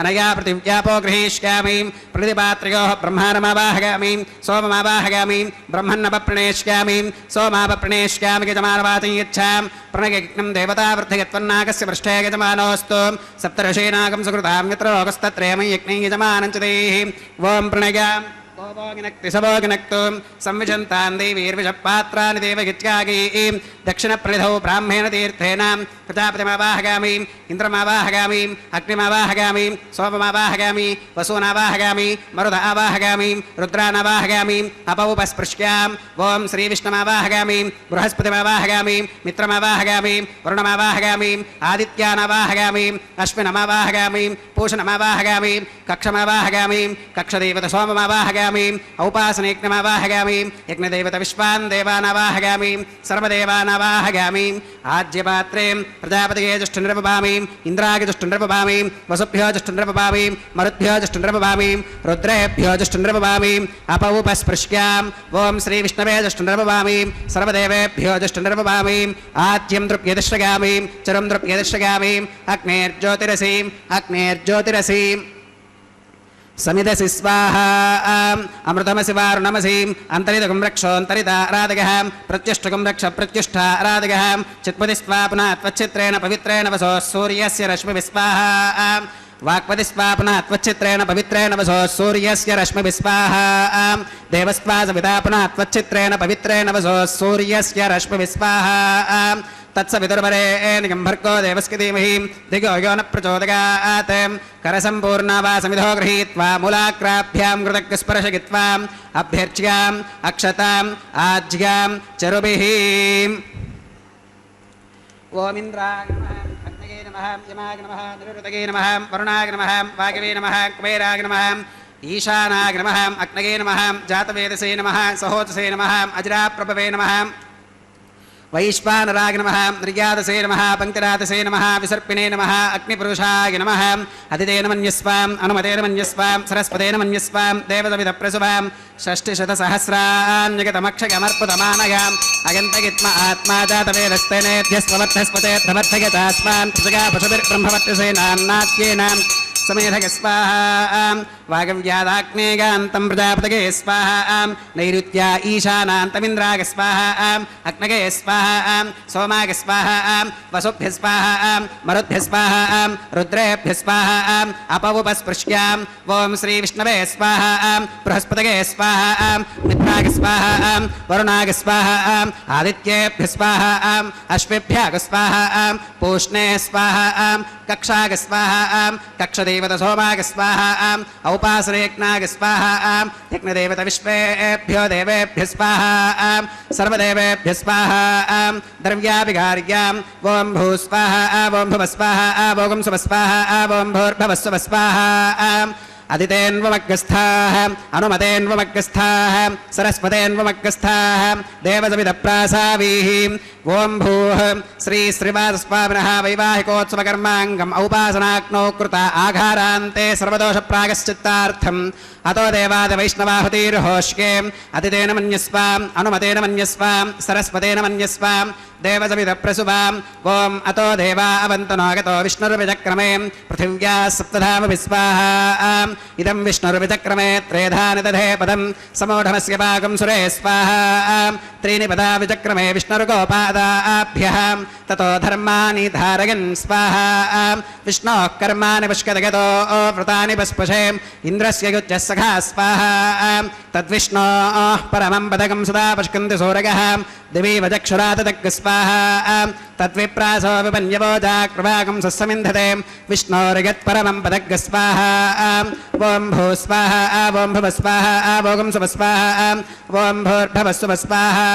अनया पृथिव्यापो गृहीष्यामि प्रतिपात्रयोः ब्रह्माणमावाहयामि सोममावाहयामि ब्रह्मन्नपप्रणेष्यामि सोमापप्रणेष्यामि यजमानवाचं यच्छां प्रणयज्ञं देवतावर्धयत्वन्नाकस्य पृष्ठे यजमानोऽस्तु सप्तर्षीणाकं सुकृतां यत्र लोकस्तत्रेमयि यज्ञे यजमानं च देहि ओं प्रणय కోపోగినక్తి సవోగినక్తు సంవిశంతాన్ దేవీర్విషపాత్రాన్ని దేవగిత్యాగీ దక్షిణప్రనిధౌ బ్రాహ్మేణ తీర్థేన ప్రజాపతిమావాహగామి ఇంద్రమావాహగామి అగ్నిమావాహగామి సోమమావాహగామి వసూనావాహగామి మరుద ఆవాహగామి రుద్రానావాహగామి అపౌపస్పృశ్యాం ఓం శ్రీవిష్ణుమావాహగామి బృహస్పతిమావాహగామి మిత్రమావాహగామి వరుణమావాహగామి ఆదిత్యానావాహగామి అశ్వినమావాహగామి పూషణమావాహగామి కక్షమావాహగామి కక్షదేవత సోమమావాహగామి ఔపాసనయజ్ఞమావాహగామి యజ్ఞదేవత విశ్వాన్ దేవానావాహగామి సర్వదేవానావాహగామి ఆజ్యపాత్రే ప్రజాపతిగే దుష్టునిర్వపామి ఇంద్రాగి దుష్టునిర్వపామి వసుభ్యో దుష్టునిర్వపామి మరుద్భ్యో దుష్టునిర్వపామి రుద్రేభ్యో దుష్టునిర్వపామి అపౌపస్పృశ్యాం ఓం శ్రీ విష్ణవే దుష్టునిర్వపామి సర్వదేవేభ్యో దుష్టునిర్వపామి ఆద్యం దృప్యదిశ్రగామి చరం దృప్యదిశ్రగామి అగ్నేర్జ్యోతిరసీం అగ్నేర్జ్యోతిరసీం సమిదసి స్వాహా అమృతమసి వారుణమసీం అంతరిదకం రక్షోంతరితారాధగ ప్రత్యుష్టకం రక్ష ప్రత్యుష్టారాధగ చిత్పతి స్వాపునా త్వచ్చిత్రేణ పవిత్రేణ వసో సూర్యస్య రశ్మిభిస్వాహా వాక్పతిస్వాపునా త్వచ్చిత్రేణ పవిత్రేణ వసో సూర్యస్య రశ్మిభిస్వాహా దేవస్వా సవితా పునః త్వచ్చిత్రేణ పవిత్రేణ వసో సూర్యస్య రశ్మిభిస్వాహా తత్సవితుర్వరేణ్యం భర్గో దేవస్య ధీమహి ధియో యో న ప్రచోదయాత్ కరసంపూర్ణా వా సమిధో గృహీత్వా మూలాగ్రాభ్యాం కృతజ్ఞస్పర్శయిత్వా అభ్యర్చ్యాం అక్షతాం ఆజ్యాం చరుభిః ఓం ఇంద్రాయ నమః అగ్నయే నమః యమాయ నమః నిరుతగే నమః వరుణాయ నమః వాగవే నమః కుబేరాయ నమః ఈశానాయ నమః అగ్నయే నమః జాతవేదసే నమః సహోతసే నమః అజరాప్రభవే నమః వైశ్వానరాయ నమః నిర్యాదసే నమః పంక్తిరాతసే నమః విసర్పిణే నమః అగ్నిపురుషాయ నమః అతిథేన మన్యస్వాం అనుమతేన మన్యస్వాం సరస్వతేన మన్యస్వాం దేవతవిద ప్రసువాం షష్టిశతసహస్రాన్యగతమక్షగమర్పుతమానయాం అగంతగిత్మ ఆత్మా జాతవేదస్తేనేధ్యస్వవర్ధస్పతే ప్రవర్ధగతాస్మాన్ పృథగా పశుభిర్బ్రహ్మవర్చసేనాన్నాత్యేనాం समेधग स्वाहा वागव्यादाग्नेगान्तं प्रजापतगे स्वाहा नैऋत्या ईशानान्तमिन्द्राग स्वाहा अग्नगे स्वाहा सोमाग स्वाहा वसुभ्य स्वाहा मरुद्भ्य स्वाहा रुद्रेभ्य स्वाहा अपवुपस्पृश्यां ओं श्री विष्णवे स्वाहा बृहस्पतगे स्वाहा मित्राग स्वाहा वरुणाग स्वाहा आदित्येभ्य स्वाहा अश्वेभ्याग स्वाहा पूष्णे स्वाहा कक्षाग स्वाहा कक्षदेवत सोमाग स्वाहा औपासनयज्ञाग स्वाहा यज्ञदेवत विश्वेभ्यो देवेभ्य स्वाहा सर्वदेवेभ्य स्वाहा द्रव्याभिगार्यां ओं भू स्वाहा ओं भुव स्वाहा ओं सुव स्वाहा ओं भूर्भुवस्सुव स्वाहा अदितेन्वमग्रस्थाः अनुमतेन्वमग्रस्थाः सरस्वतेन्वमग्रस्थाः देवसविदप्रासावीः ओं भूः श्री श्रीवासस्वामिनः वैवाहिकोत्सवकर्माङ्गम् औपासनाग्नौ कृत आघारान्ते सर्वदोषप्रागश्चित्तार्थम् अतो देवादिवैष्णवाहुतिर्होष्ये अदितेन मन्यस्वाम् अनुमतेन मन्यस्वाम् सरस्वतेन मन्यस्वाम् देवसविदप्रसुवाम् ओं अतो देवा अवन्तनोगतो विष्णुर्विचक्रमे पृथिव्या सप्तधाम विस्वाहा इदं विष्णुर्विचक्रमे त्रेधानि दधे पदं समोढमस्य पाकं सुरे स्वाहा त्रीणि पदा विचक्रमे विष्णुर्गोपादाभ्यः ततो धर्माणि धारयन् स्वाहा विष्णोः कर्माणि पुष्कदगतो व्रतानि पस्पशे इन्द्रस्य युज्यः सखा स्वाहा तद्विष्णोः परमं पदकं सदा पुष्कन्ति सूरगः दिवि वचक्षुरातदग् स्वाहा तद्विप्रासो विपन्यवोजाकृभागं सस्समिन्धते विष्णोर्यत्परमं पदग् स्वाहा ओं भू स्वाहा ओं भुव स्वाहा ओं सुव स्वाहा ओं भूर्भुवस्सुव स्वाहा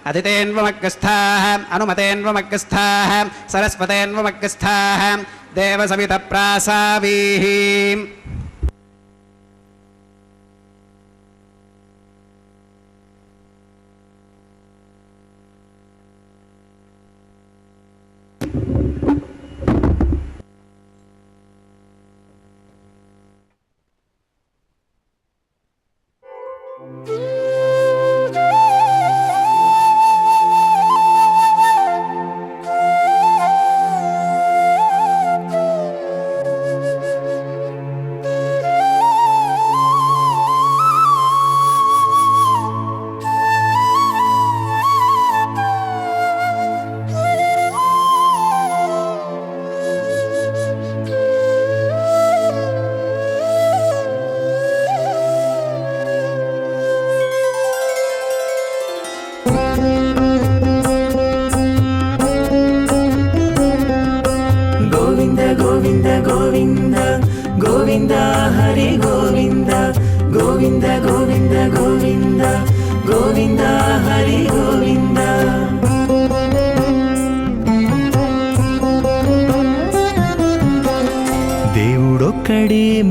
अदितेन्वमग्रस्थाः अनुमतेन्वमग्रस्थाः सरस्वतेन्वमग्रस्थाः देवसवितप्रासावीः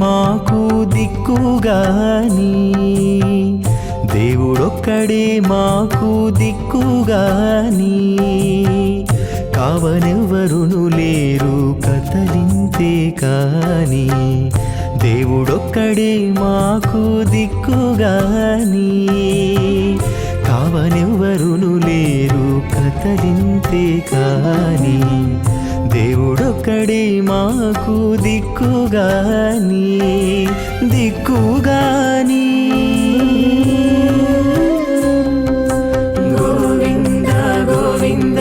మాకు దిక్కుగాని, దేవుడొక్కడే మాకు దిక్కుగాని, కావనెవ్వరును లేరు కదలింతే కాని, దేవుడొక్కడే మాకు దిక్కుగాని, కావనెవ్వరును లేరు కదలింతే కాని, దేవుడొక్కడే మాకు దిక్కుగాని, దిక్కుగాని. గోవింద గోవింద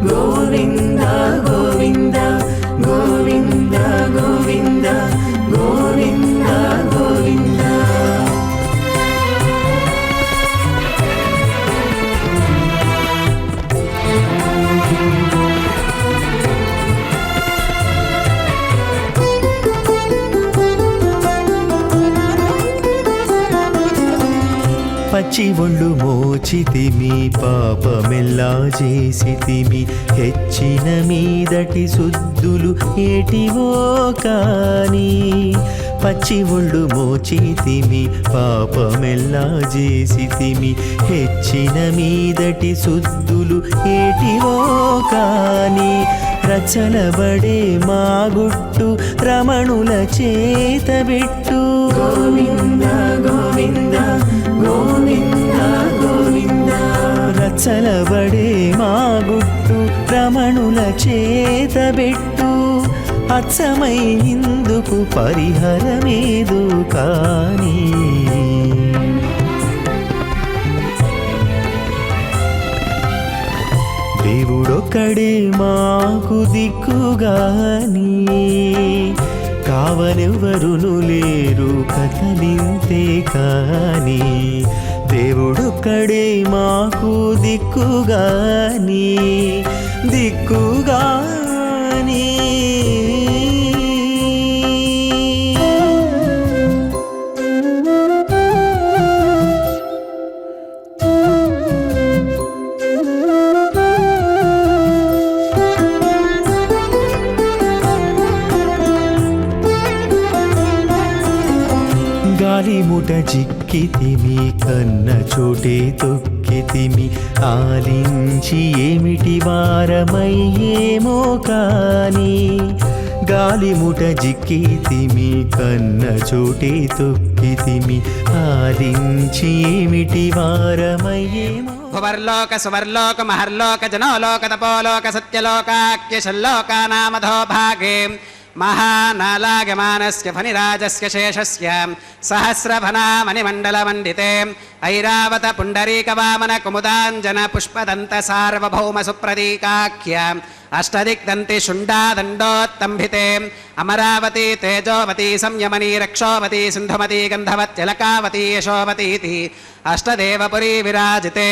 గోవింద గోవింద గోవింద గోవింద గోవింద గోవింద. పచ్చి ఒళ్ళు మోచితిమి, పాపమెల్లా చేసితిమి, హెచ్చిన మీదటి శుద్ధులు ఏటివో కాని, పచ్చి ఒళ్ళు మోచితిమి, పాపమెల్లా చేసితిమి, హెచ్చిన మీదటి శుద్ధులు ఏటివో కాని, రచలబడే మా గుట్టు రమణుల చేతబెట్టు. గోవింద గోవింద గోవింద గోవింద. రచలబడే మా గుట్టు రమణుల చేతబెట్టు, అచ్చమై ఇందుకు పరిహరమేదు కాని, దేవుడొక్కడే మాకు దిక్కుగాని, కావనెవ్వరును లేరు కదలింతే కాని, దేవుడొక్కడే మాకు దిక్కుగాని, దిక్కుగాని. గాలిముట చిక్కితిమి, కన్న చోటే తొక్కితిమి, ఆలించి ఏమిటి వారమయ్యేమో కాని, గాలిముట జిక్కితిమి, కన్న చోటే తొక్కితిమి, ఆలించి ఏమిటి వారమయ్యేమో. భువర్లోక సువర్లోక మహర్లోక జనోలోక తపోలోక సత్యలోకాఖ్యశల్లోకానామధో భాగే మహానాలాగమానస్య ఫణిరాజస్య శేషస్య సహస్రఫణామణిమండలమండితే ఐరావత పుండరీకవామన కుముదాంజన పుష్పదంత సార్వభౌమ సుప్రదీకాఖ్య అష్టదిగ్దంతి శుండాదండోత్తంభితే అమరావతి తేజోవతి సంయమనీ రక్షోవతి సింధుమతి గంధవత్యలకావతి యశోవతీతి అష్టదేవపురీ విరాజితే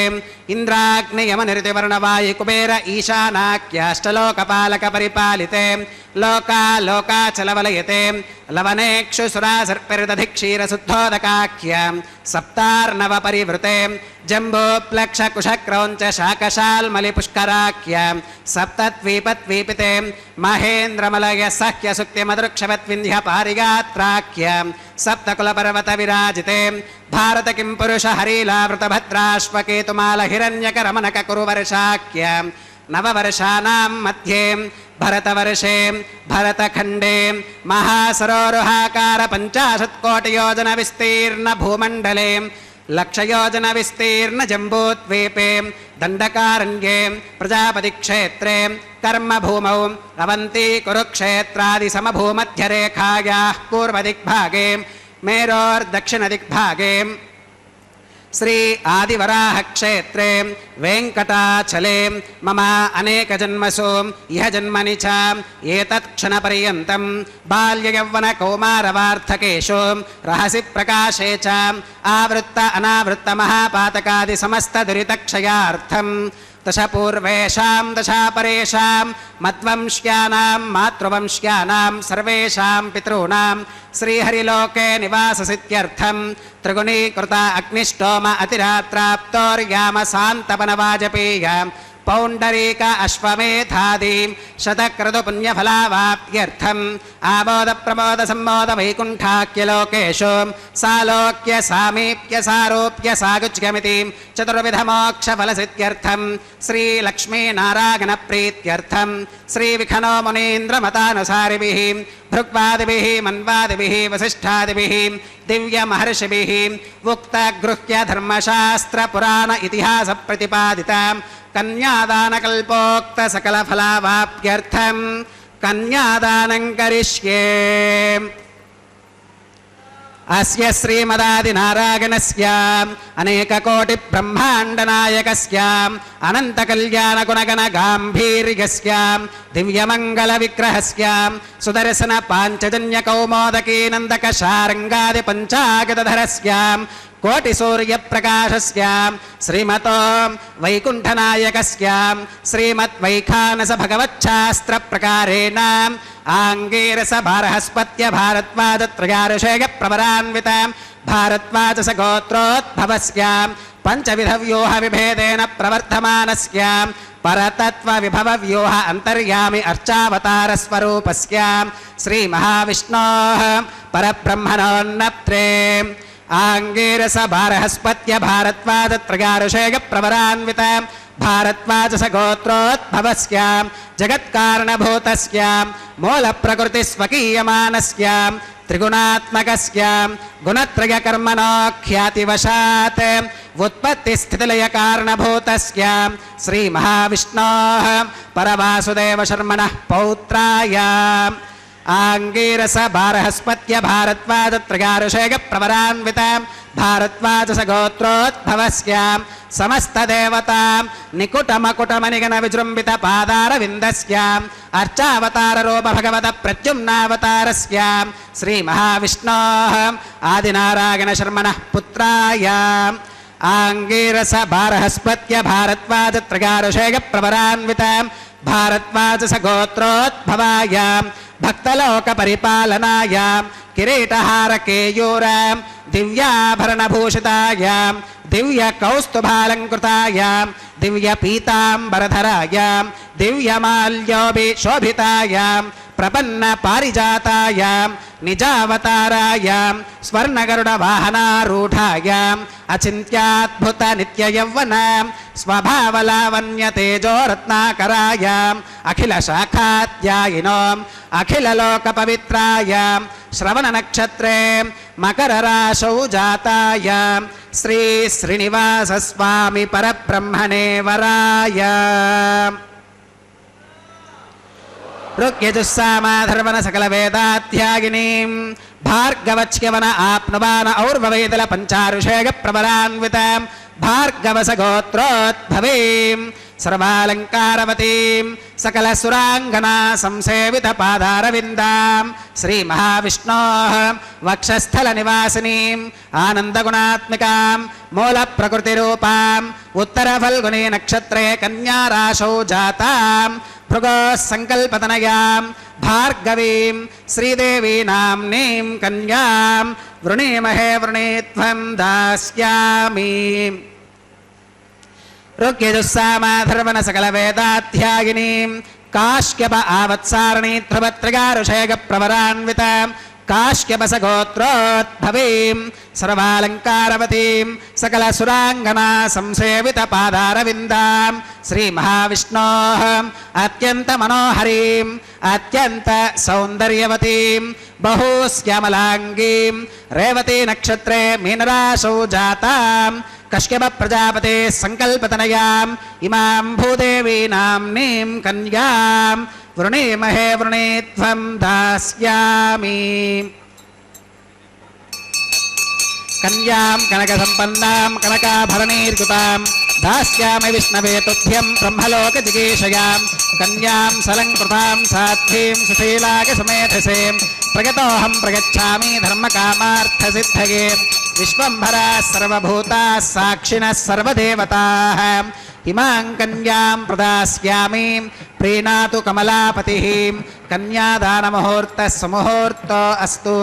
ఇంద్రాగ్నియమనిరుతివర్ణవాయు కుబేర ఈశానాఖ్యాష్టలోకపాలక పరిపాలితే లోకా లోకాచలవలయతే లవనేక్షు సురాసర్పిర్దధిక్షీరశుద్ధోదకాఖ్య సప్తార్ణవ పరివృతే జంబోప్లక్ష కుశక్రౌంచ శాకశాల్మలిపుష్కరాఖ్య సప్తద్వీపద్వీపితే మహేంద్రమలయ సహ్య సుక్తిమదృక్షవద్వింధ్య పారిగాత్రాఖ్య సప్తకులపర్వత విరాజితే భారత కిం పురుష హరీలావృతభద్రాశ్వకేతుమాల హిరణ్యకరమణక కురువర్షాఖ్య నవవర్షానాం మధ్యే భరతవర్షే భరతఖండే మహాసరోరుహాకార 50 కోటియోజన విస్తీర్ణ భూమండలే లక్షయోజన విస్తీర్ణ జంబూద్వీపే దండకారణ్యే ప్రజాపతిక్షేత్రే కర్మభూమౌ అవంతి కురుక్షేత్రాది సమభూమధ్యరేఖాయాః పూర్వదిగ్భాగే మేరోర్దక్షిణదిగ్భాగే శ్రీ ఆదివరాహ క్షేత్రే వెంకటాచలే మమ అనేక జన్మసు ఇహ జన్మని చ ఏతత్ క్షణ పర్యంతం బాల్య యవ్వన కౌమార వార్ధకేషు రహసి ప్రకాశే చ ఆవృత్త అనావృత్త మహాపాతకాది సమస్త దురితక్షయార్థం దశ పూర్వేషాం దశాపరేషాం మద్వంశ్యానాం మాతృవంశ్యానాం సర్వేషాం పితॄణాం శ్రీహరిలోకే నివాససిద్ధ్యర్థం త్రిగుణీకృత అగ్నిష్టోమ అతిరాత్రాప్తోర్యామ శాంతపన వాజపేయ पौण्डरीक अश्वमेधादीं शतक्रतुपुण्यफलावाप्त्यर्थम् आमोदप्रमोदसम्मोदवैकुण्ठाख्यलोकेषु सालोक्य सामीप्य सारोप्य सागुच्यमिति चतुर्विधमोक्षफलसिद्ध्यर्थं श्रीलक्ष्मीनारायणप्रीत्यर्थं श्रीविखनो मुनीन्द्रमतानुसारिभिः भृग्वादिभिः मन्वादिभिः वसिष्ठादिभिः दिव्यमहर्षिभिः उक्तगृह्यधर्मशास्त्रपुराण इतिहासप्रतिपादितां कन्यादानकल्पोक्तसकलफलावाप्त्यर्थं कन्यादानं करिष्ये। अस्य श्रीमदादिनारायणस्य अनेककोटिब्रह्माण्डनायकस्य अनन्तकल्याणगुणगणगाम्भीर्यस्य दिव्यमङ्गलविग्रहस्य सुदर्शनपाञ्चजन्यकौमोदकीनन्दकशारङ्गादिपञ्चागतधरस्य कोटिसूर्यप्रकाशस्य श्रीमतो वैकुण्ठनायकस्य श्रीमद्वैखानसभगवच्छास्त्रप्रकारेण आङ्गीरसभारहस्पत्य भारद्वाजत्रयारुषेयप्रवरान्वित भारद्वाजसगोत्रोद्भवस्य पञ्चविधव्यूहविभेदेन प्रवर्धमानस्य परतत्त्वविभवव्यूह अन्तर्यामि अर्चावतारस्वरूपस्य श्रीमहाविष्णोः परब्रह्मणोन्नत्रे आङ्गीरसभारहस्पत्य भारद्वाजत्रयारुषेयप्रवरान्वित भारद्वाजसगोत्रोद्भवस्य जगत्कारणभूतस्य मूलप्रकृतिस्वकीयमानस्य त्रिगुणात्मकस्य गुणत्रयकर्मणोख्यातिवशात् उत्पत्तिस्थितिलयकारणभूतस्य श्रीमहाविष्णोः परवासुदेवशर्मणः पौत्राय आङ्गीरसभारहस्पत्य भारद्वाजत्रयारुषेयप्रवरान्वित भारद्वाजसगोत्रोद्भवस्य समस्तदेवता निकुटमकुटमनिगणविजृम्बितपादारविन्दस्य अर्चावताररूप भगवतप्रद्युम्नावतारस्य श्रीमहाविष्णोः आदिनारायणशर्मणः पुत्राय आङ्गीरसभारहस्पत्य भारद्वाजत्रयारुषेयप्रवरान्वित भारद्वाजसगोत्रोद्भवाय भक्तलोकपरिपालनाय किरीटहारकेयूर दिव्याभरणभूषिताय दिव्यकौस्तुभालङ्कृताय दिव्यपीताम्बरधराय दिव्यमाल्योभिशोभिताय प्रपन्नपारिजाताय निजावताराय स्वर्णगरुडवाहनारूढाय अचिन्त्याद्भुतनित्ययौवन स्वभावलावण्यतेजोरत्नाकराय अखिलशाखाध्यायिनो अखिललोकपवित्राय श्रवणनक्षत्रे मकरराशौ जाताय श्री श्रीनिवासस्वामी परब्रह्मणे वराय ऋग्यजुस्सामाधर्वण सकलवेदाध्यायिनीं भार्गवच्यवन आप्नुवान और्ववेदल पञ्चारुषेयप्रवरान्वित भार्गवसगोत्रोद्भवीं सर्वालङ्कारवतीं सकलसुराङ्गना संसेवितपादारविन्दां श्रीमहाविष्णोः वक्षस्थलनिवासिनीम् आनन्दगुणात्मिकां मूलप्रकृतिरूपाम् उत्तरफल्गुनी नक्षत्रे कन्याराशौ जातां भृगोः सङ्कल्पतनयां भार्गवीं श्रीदेवी नाम्नीं कन्यां वृणीमहे वृणीत्वं दास्यामि। ऋग्यजुस्सामाधर्वण सकलवेदाध्यायिनीं काश्यप आवत्सारिणी ध्रुवत्रयारुषेयप्रवरान्वित काश्यपसगोत्रोद्भवीं सर्वालङ्कारवतीं सकलसुराङ्गना संसेवितपादारविन्दां श्रीमहाविष्णोः अत्यन्तमनोहरीं अत्यन्तसौन्दर्यवतीं बहुश्यामलाङ्गीं रेवतीनक्षत्रे मीनराशौ जातां कश्यपप्रजापते सङ्कल्पतनयाम् इमां भूदेवी नाम्नीं कन्यां वृणीमहे वृणीत्वं दास्यामि। कन्यां कनकसम्पन्नां कनकाभरणैर्युतां दास्यामि विष्णवे तुभ्यं ब्रह्मलोकजिगीषयां कन्यां सलङ्कृतां साध्वीं सुशीलाकसमेधसे प्रगतोऽहं प्रगच्छामि धर्मकामार्थसिद्धये विश्वम्भराः सर्वभूताः साक्षिणः सर्वदेवताः इमां कन्यां प्रदास्यामि प्रीणातु कमलापतिः कन्यादानमुहूर्तः सुमुहूर्तो अस्तु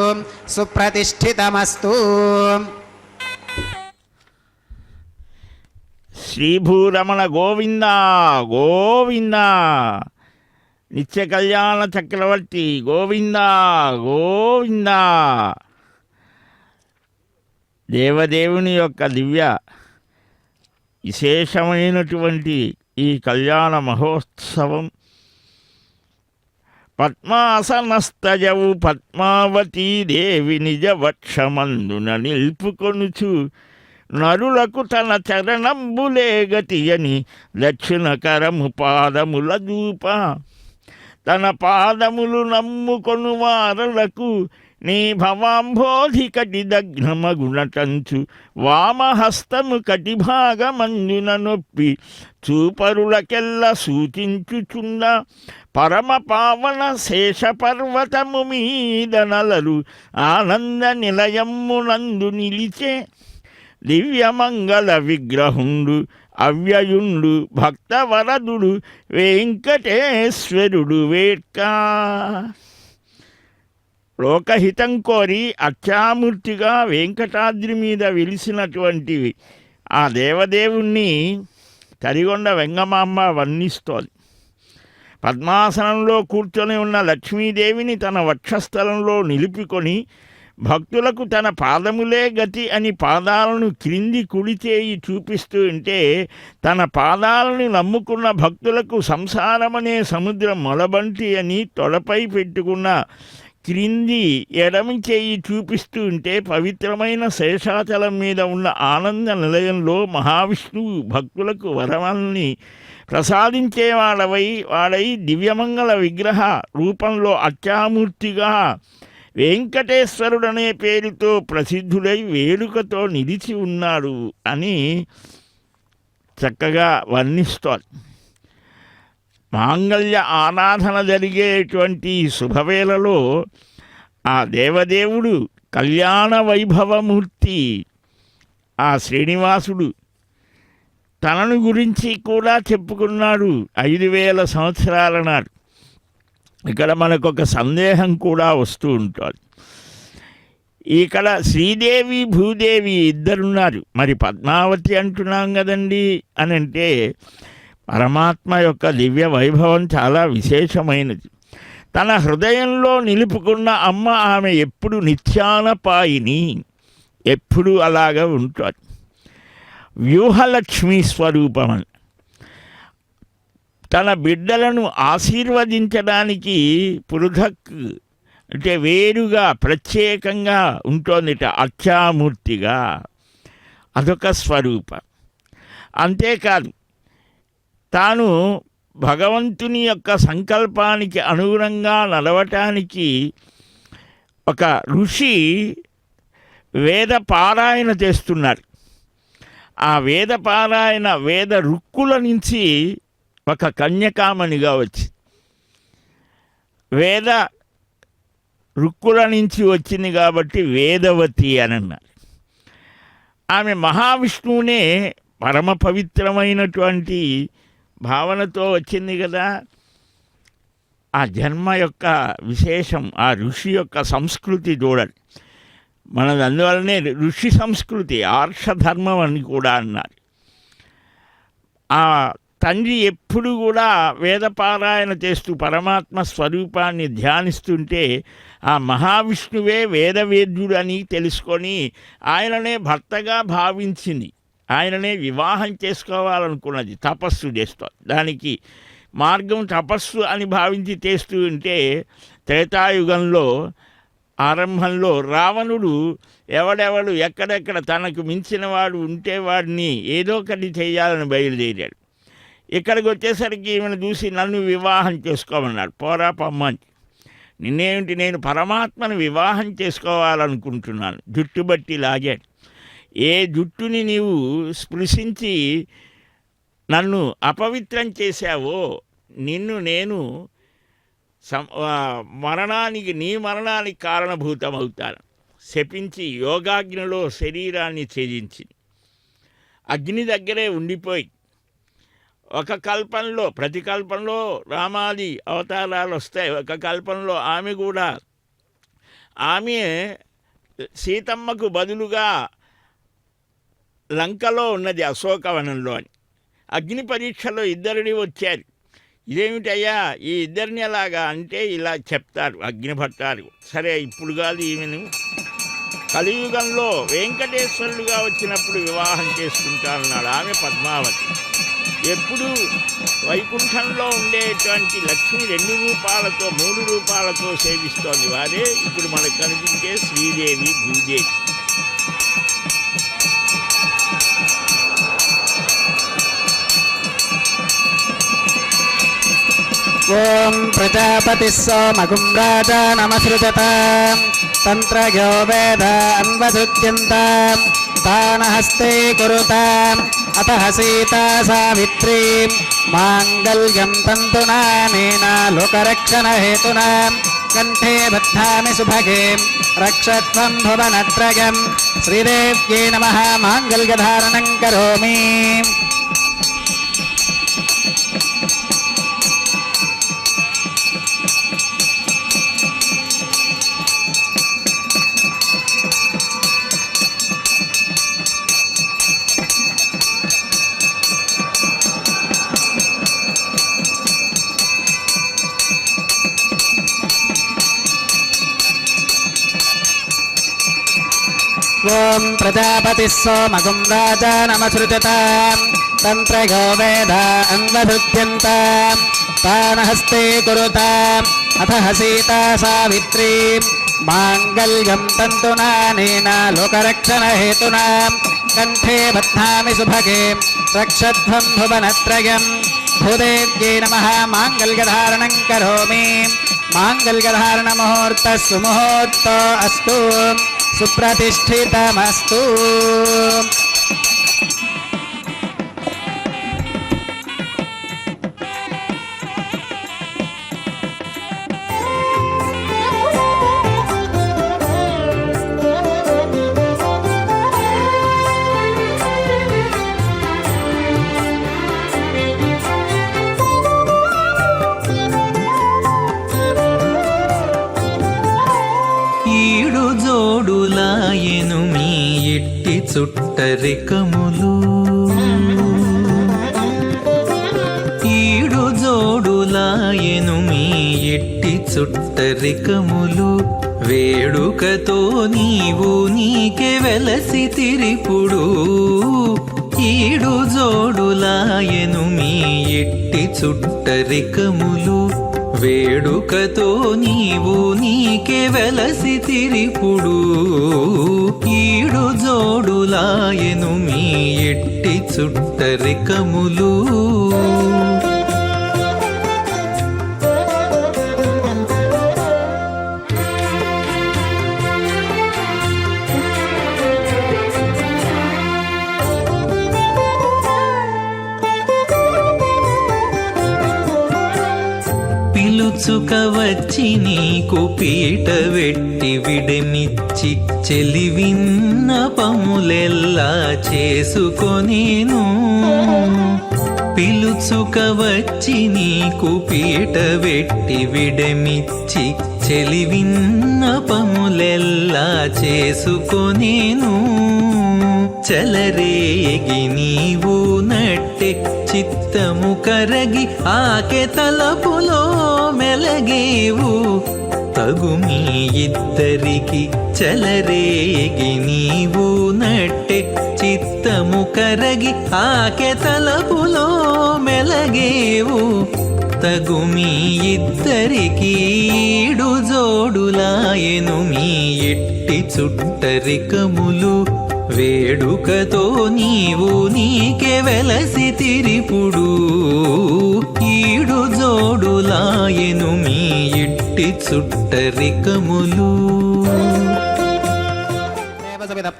सुप्रतिष्ठितमस्तु। శ్రీభూరమణ గోవింద గోవింద, నిత్య కళ్యాణ చక్రవర్తి గోవింద గోవింద. దేవదేవుని యొక్క దివ్య విశేషమైనటువంటి ఈ కళ్యాణ మహోత్సవం పద్మాసనస్తజవు పద్మావతీ దేవి నిజ వక్షమందున నిల్పుకొనుచు నరులకు తన చరణంబులే గతియని దక్షిణకరము పాదముల దూప, తన పాదములు నమ్ముకొను వారలకు నీ భవాంబోధి కటి దగ్నమగుణటంచు వామహస్తము కటిభాగమందున నొప్పి చూపరులకెల్ల సూచించుచున్న పరమ పావన శేష పర్వతము మీద నలరు ఆనంద నిలయమ్మునందు నిలిచే దివ్యమంగళ విగ్రహుండు అవ్యయుండు భక్తవరదుడు వెంకటేశ్వరుడు వేట్కా. లోకహితం కోరి అక్షామూర్తిగా వెంకటాద్రి మీద వెలిసినటువంటివి ఆ దేవదేవుణ్ణి తరిగొండ వెంగమాంబ వర్ణిస్తోంది. పద్మాసనంలో కూర్చొని ఉన్న లక్ష్మీదేవిని తన వక్షస్థలంలో నిలుపుకొని భక్తులకు తన పాదములే గతి అని పాదాలను క్రింది కుడి చేయి చూపిస్తూ ఉంటే, తన పాదాలను నమ్ముకున్న భక్తులకు సంసారమనే సముద్రం మొలబంటి అని తొడపై పెట్టుకున్న క్రింది ఎడమి చేయి చూపిస్తూ ఉంటే, పవిత్రమైన శేషాచలం మీద ఉన్న ఆనంద నిలయంలో మహావిష్ణువు భక్తులకు వరమల్ని ప్రసాదించేవాడై దివ్యమంగళ విగ్రహ రూపంలో అక్షామూర్తిగా వెంకటేశ్వరుడనే పేరుతో ప్రసిద్ధుడై వేడుకతో నిలిచి ఉన్నాడు అని చక్కగా వర్ణిస్తోంది. మాంగళ్య ఆరాధన జరిగేటువంటి శుభవేళలో ఆ దేవదేవుడు కళ్యాణ వైభవమూర్తి ఆ శ్రీనివాసుడు తనను గురించి కూడా చెప్పుకున్నాడు 5000 సంవత్సరాల నాడు. ఇక్కడ మనకొక సందేహం కూడా వస్తూ ఉంటుంది. ఇక్కడ శ్రీదేవి భూదేవి ఇద్దరున్నారు, మరి పద్మావతి అంటున్నాం కదండి అని అంటే, పరమాత్మ యొక్క దివ్య వైభవం చాలా విశేషమైనది. తన హృదయంలో నిలుపుకున్న అమ్మ ఆమె ఎప్పుడు నిత్యానపాయిని, ఎప్పుడు అలాగా ఉంటుంది. వ్యూహలక్ష్మీ స్వరూపమని తన బిడ్డలను ఆశీర్వదించడానికి పృథక్ అంటే వేరుగా ప్రత్యేకంగా ఉంటోందిట అక్షామూర్తిగా. అదొక స్వరూపం. అంతేకాదు, తాను భగవంతుని యొక్క సంకల్పానికి అనుగుణంగా నడవటానికి ఒక ఋషి వేద పారాయణ చేస్తున్నాడు. ఆ వేద పారాయణ వేద రుక్కుల నుంచి ఒక కన్యకామణిగా వచ్చి, వేద రుక్కుల నుంచి వచ్చింది కాబట్టి వేదవతి అని అన్నారు. ఆమె మహావిష్ణువునే పరమ పవిత్రమైనటువంటి భావనతో వచ్చింది కదా. ఆ జన్మ యొక్క విశేషం, ఆ ఋషి యొక్క సంస్కృతి చూడండి. మనది అందువల్లనే ఋషి సంస్కృతి ఆర్షధర్మం అని కూడా అన్నారు. ఆ తండ్రి ఎప్పుడు కూడా వేదపారాయణ చేస్తూ పరమాత్మ స్వరూపాన్ని ధ్యానిస్తుంటే, ఆ మహావిష్ణువే వేదవేద్యుడు అని తెలుసుకొని ఆయననే భర్తగా భావించింది. ఆయననే వివాహం చేసుకోవాలనుకున్నది, తపస్సు చేస్తూ. దానికి మార్గం తపస్సు అని భావించి చేస్తూ ఉంటే, త్రేతాయుగంలో ఆరంభంలో రావణుడు ఎవడెవడు ఎక్కడెక్కడ తనకు మించిన వాడు ఉంటే వాడిని ఏదో ఒకటి చేయాలని బయలుదేరాడు. ఇక్కడికి వచ్చేసరికి ఈమెను చూసి నన్ను వివాహం చేసుకోమన్నాడు. పోరా పమ్మని. నిన్నేమిటి, నేను పరమాత్మను వివాహం చేసుకోవాలనుకుంటున్నాను. జుట్టు బట్టి లాగాడు. ఏ జుట్టుని నీవు స్పృశించి నన్ను అపవిత్రం చేశావో నిన్ను నేను నీ మరణానికి కారణభూతమవుతాను శపించి యోగాగ్నిలో శరీరాన్ని ఛేదించి అగ్ని దగ్గరే ఉండిపోయి, ఒక కల్పంలో ప్రతి కల్పంలో రామాది అవతారాలు వస్తాయి. ఒక కల్పంలో ఆమె కూడా ఆమె సీతమ్మకు బదులుగా లంకలో ఉన్నది అశోకవనంలో అని. అగ్ని పరీక్షలో ఇద్దరిని వచ్చారు. ఇదేమిటయ్యా ఈ ఇద్దరిని ఎలాగా అంటే ఇలా చెప్తారు అగ్నిభట్టారు. సరే ఇప్పుడు కాదు, ఈమెను కలియుగంలో వెంకటేశ్వరుడుగా వచ్చినప్పుడు వివాహం చేసుకుంటానన్నాడు. ఆమె పద్మావతి. ఎప్పుడు వైకుంఠంలో ఉండేటువంటి లక్ష్మి 2 రూపాలతో 3 రూపాలతో సేవిస్తోంది. వారే ఇప్పుడు మనకు కనిపించే శ్రీదేవి భూదేవి. ఓం ప్రజాపతి సోమగుం రాజానమసృజత తంత్రయో వేద అన్వసృజ్యంతాం తానహస్తే కురుతాం అతః సీతా సావిత్రీ మాంగళ్యం తంతునానేన లోకరక్షణ హేతునా కంఠే బధ్నామి సుభగే రక్షత్వం భువనత్రయం శ్రీదేవ్యై నమః. మాంగళ్యధారణం కరోమి. ఓం ప్రజాపతి సోమగుం రాజానమసృజతాం తంత్రయో వేద అన్వసృజ్యంతాం తానహస్తే కురుతాం అతః సీతా సావిత్రీ మాంగళ్యం తంతునానేన లోకరక్షణ హేతునా కంఠే బధ్నామి సుభగే రక్షధ్వం భువనత్రయం భూదేవ్యై నమః. మాంగళ్యధారణం కరోమి. మాంగళ్యధారణ ముహూర్త సుముహూర్తో అస్తు సుప్రతిష్ఠితమస్తు. ఈడు జోడులాయెను మీ ఇట్టి చుట్టరికములు, ఈడు జోడులాయెను మీ ఇట్టి చుట్టరికములు, వేడుకతో నీవు నీకే వెలసి తిరిపుడు. ఈడు జోడులాయెను మీ ఇట్టి చుట్టరికములు, వేడుకతో నీవు నీకే వెలసి తిరిపుడు. ఈడు జోడులాయెను మీ ఎట్టి చుట్టరికములు. పిలుచుక వచ్చి నీకు పీట వెట్టి విడమిచ్చి చెలివిన్న పములెల్లా చేసుకొనేను. పిలుచుక వచ్చి నీకు పీట వెట్టి విడమిచ్చి చెలివిన్న పములెల్లా చేసుకొనేను. చలరేగి నీవు నట్టె చిత్తము కరగి ఆకె తలపులో మెలగేవు. తగు మీ ఇద్దరికి చలరేగి నీవు నట్టె చిత్తము కరగి ఆకె తలపులో మెలగేవు. తగు మీ ఇద్దరికి ఈడు జోడులాయెను మీ ఎట్టి చుట్టరికములు. వేడుకతో నీవు నీకే వెలసి తిరిపుడు. ఈడు జోడులాయెను మీ ఇట్టి చుట్టరికములు.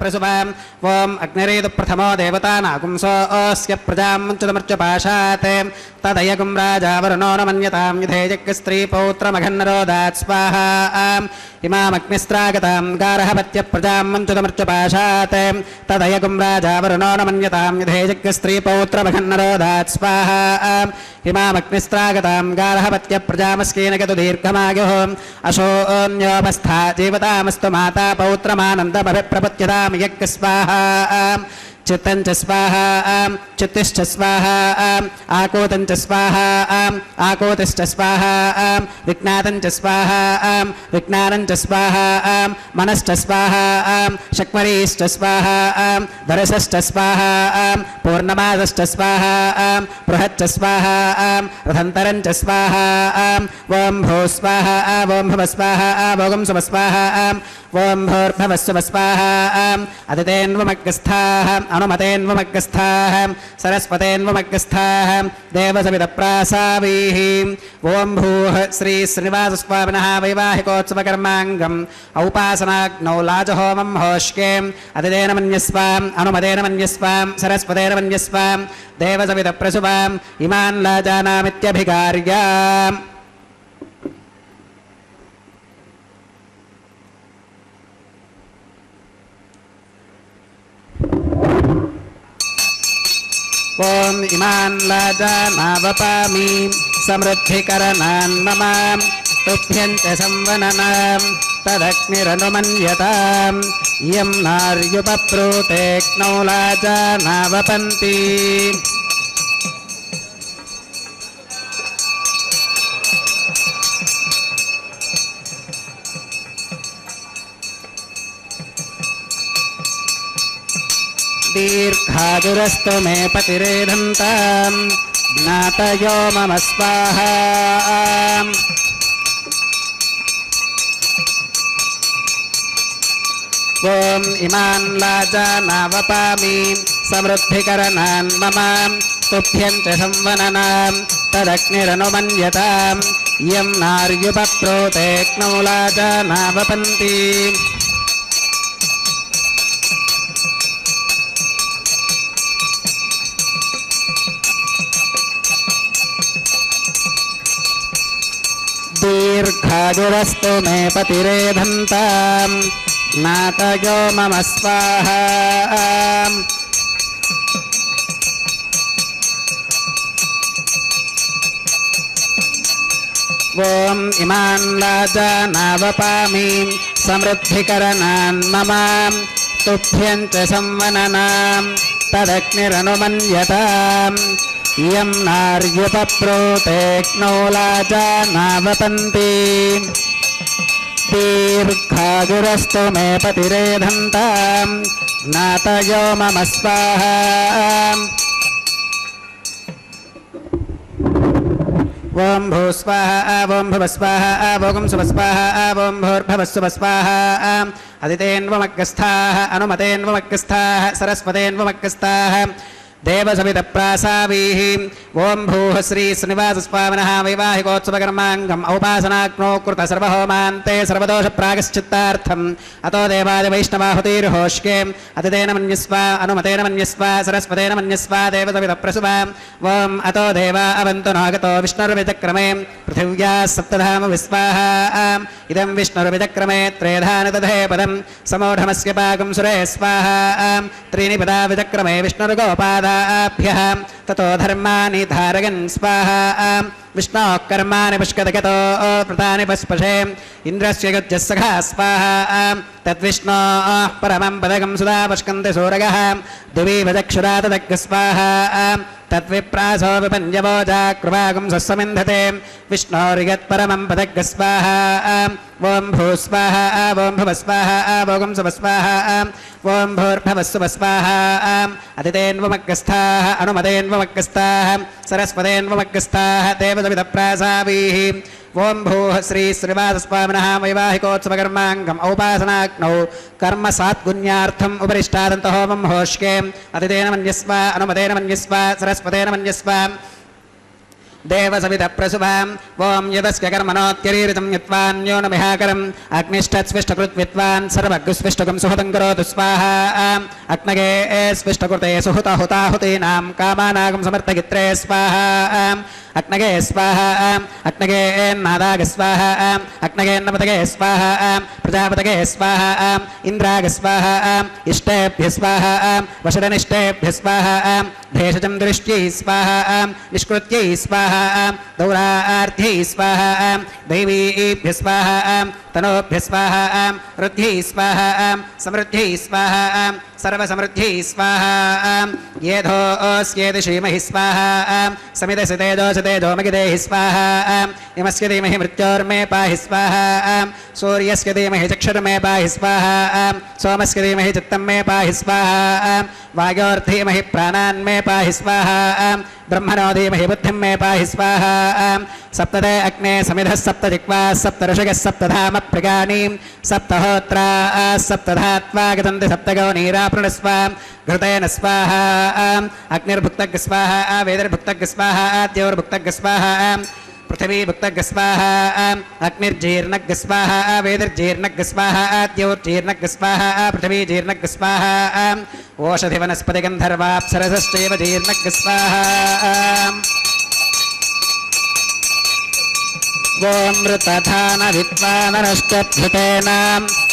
ప్రసుభాం ఓం అగ్నిరేదు ప్రథమో దేవతానాగుంసోస్య ప్రజాం మంచుతమర్చపాశాత్ తదయగుం రాజా వరుణో న మన్యతాం యుధేజగ్ స్త్రీ పౌత్రమఘన్నరోదాత్ స్వాహా. ఇమామగ్నిస్త్రాగతాం గార్హపత్య ప్రజాం మంచుతమర్చపాశాత్ తదయగుం రాజా వరుణో న మన్యతాం యుధేజగ్ స్త్రీ పౌత్రమఘన్నరోదాత్ స్వాహా. ఇమామగ్నిస్త్రాగతాం గార్హపత్య ప్రజామస్కేన గతు దీర్ఘమాయుః అశోన్యోపస్థా జీవతామస్తు మాతా పౌత్రమానందమభిప్రపత్యతాం యజ్ఞ స్వాహా. चित्तं च स्वाहा चित्तिश्च स्वाहा आकोतं च स्वाहा आकोतिश्च स्वाहा विज्ञातं च स्वाहा विज्ञानं च स्वाहा मनश्च स्वाहा शक्वरीश्च स्वाहा धरसश्च स्वाहा पूर्णमासश्च स्वाहा बृहच्च स्वाहा रथन्तरं च स्वाहा ॐ भू स्वाहा ॐ भव स्वाहा भोगं सुव स्वाहा ॐ भूर्भुवः स्वः स्वाहा अदितेन्वमग्रस्थाः अनुमतेन्वमग्रस्थाः सरस्वतेन्वमग्रस्थाः देवसवितप्रासावीः ॐ भूः श्री श्रीनिवासस्वामिनः वैवाहिकोत्सवकर्माङ्गम् औपासनाग्नौ लाजहोमं होष्के अदितेन मन्यस्वाम् अनुमतेन मन्यस्वाम् सरस्वतेन मन्यस्वाम् देवसवितप्रसुवाम् इमान् लाजानामित्यभिकार्य ॐ इमान् लाजानावपामि समृद्धिकरणान् मम तुभ्यं च संवननां तदग्निरनुमन्यताम् इयं नार्युपप्रोतेक्नौ लाजानावपन्ति दीर्घायुरस्तु मे पतिरेधन्तां ज्ञातयो मम स्वाहा ॐ इमान् लाजानावपामि समृद्धिकरणान् मम तुभ्यं च संवननां तदग्निरनुमन्यताम् इयं नार्युपप्रोतेक्नौ लाजानावपन्ति दीर्घायुरस्तु मे पतिरेधन्तां ज्ञातयो मम स्वाहा ॐ इमान् लाजानावपामि समृद्धिकरणान् मम तुभ्यं च संवननां तदग्निरनुमन्यताम् इयं नार्युपप्रोतेक्नौ लाजानावपन्ति दीर्घायुरस्तु मे पतिरेधन्तां ज्ञातयो मम स्वाहा ॐ भूस्वाहा ॐ भुवस्वाहा भोगं सुवस्वाहा ॐ भूर्भुवः स्वः स्वाहा अदितेन्वमग्रस्थाः अनुमतेन्वमग्रस्थाः सरस्वतेन्वमग्रस्थाः देवसवितप्रासावीः ॐ भूः श्री श्रीनिवासस्वामिनः वैवाहिकोत्सवकर्माङ्गम् औपासनाग्नौ कृत सर्वहोमान्ते सर्वदोषप्रागश्चित्तार्थम् अतो देवादिवैष्णवाहुतिर्होष्के अतितेन मन्यस्व अनुमतेन मन्यस्व सरस्वतेन मन्यस्व देवसवितप्रसुवा ॐ अतो देवा अवन्तु नागतो विष्णुर्विचक्रमे पृथिव्याः सप्तधाम विस्वाहा इदं विष्णुर्विचक्रमे त्रेधानि दधे पदं समूढमस्य पाकं सुरे स्वाहा त्रीणि पदा विचक्रमे विष्णुर्गोपादाभ्यः ततो धर्माणि धारयन् स्वाहा विष्णोः कर्माणि पुष्कतगतो प्रतानि पस्पशे इन्द्रस्य युज्यः सखा स्वाहा तद्विष्णोः परमं पदकं सुधा पश्कन्ति सूरगः दिवि भजक्षुरा तदग् स्वाहा तद्विप्रासो विपञ्जवोजा कृपागुं स्वस्समिन्धते विष्णोर्यत्परमं पदग् स्वाहा ॐ भूस्वाहा ॐ भुवस्वाहा भोगं सुवस्वाहा ॐ भूर्भुवः स्वः स्वाहा अदितेन्वमग्रस्थाः अनुमतेन्वमग्रस्थाः सरस्वतेन्वमग्रस्थाः देवसवितप्रासावीः ॐ भूः श्री श्रीनिवासस्वामिनः वैवाहिकोत्सवकर्माङ्गम् औपासनाग्नौ कर्म सात्गुण्यार्थम् उपरिष्टादन्तहोमं होष्के अदितेन मन्यस्व अनुमतेन मन्यस्व सरस्वतेन मन्यस्व देवसवितप्रसुवाम् ॐ यदस्य कर्मणोत्यरीरितं यत्वान्यो न मिहाकरम् अग्निष्ठत्स्विष्टकृद्विद्वान् सर्वग्स्विष्टकं सुहतं करोतु स्वाहा अग्नगे स्विष्टकृते सुहुता हुताहुतीनां कामानागं समर्थगित्रे स्वाहा अग्नगे स्वाहा अग्नगे नादाग स्वाहा अग्नगे नपतगे स्वाहा प्रजापतगे स्वाहा इन्द्राग स्वाहा इष्टेभ्य स्वाहा वशदनिष्टेभ्य स्वाहा भेषजं दृष्ट्यै स्वाहा निष्कृत्यै स्वाहा दौरार्थ्यै स्वाहा दैवीभ्य स्वाहा तनोभ्य स्वाहा वृद्धिः स्वाहा समृद्धिः स्वाहा सर्वसमृद्धिः स्वाहा येधोऽस्येति श्रीमहि स्वाहा समिदसि तेजोषि तेजोमगिदेहि स्वाहा यमस्य धीमहि मृत्योर्मे पाहि स्वाहा सूर्यस्य धीमहि चक्षुर्मे पाहि स्वाहा सोमस्य धीमहि चित्तं मे पाहि स्वाहा वायोर्धीमहि प्राणान्मे पाहि स्वाहा ब्रह्मणो धीमहि बुद्धिं मे पाहि स्वाहा सप्तदे अग्ने समिधः सप्तजिह्वाः सप्तऋषयः सप्तधाम प्रगाणि सप्तहोत्रा सप्तधात्वा गतन्ति सप्तगो नीराप्रणस्व घृतेन स्वाहा अग्निर्भुक्तग् स्वाहा वेदिर्भुक्तग् स्वाहा द्यौर्भुक्तग् स्वाहा पृथिवी भुक्तग् स्वाहा अग्निर्जीर्णग् स्वाहा वेदिर्जीर्णग् स्वाहा द्यौर्जीर्णग् स्वाहा पृथिवी जीर्णग् स्वाहा ओषधिवनस्पतिगन्धर्वाप्सरसश्चैव जीर्णग् स्वाहा गोमृतधान विद्वानरश्चभृतेन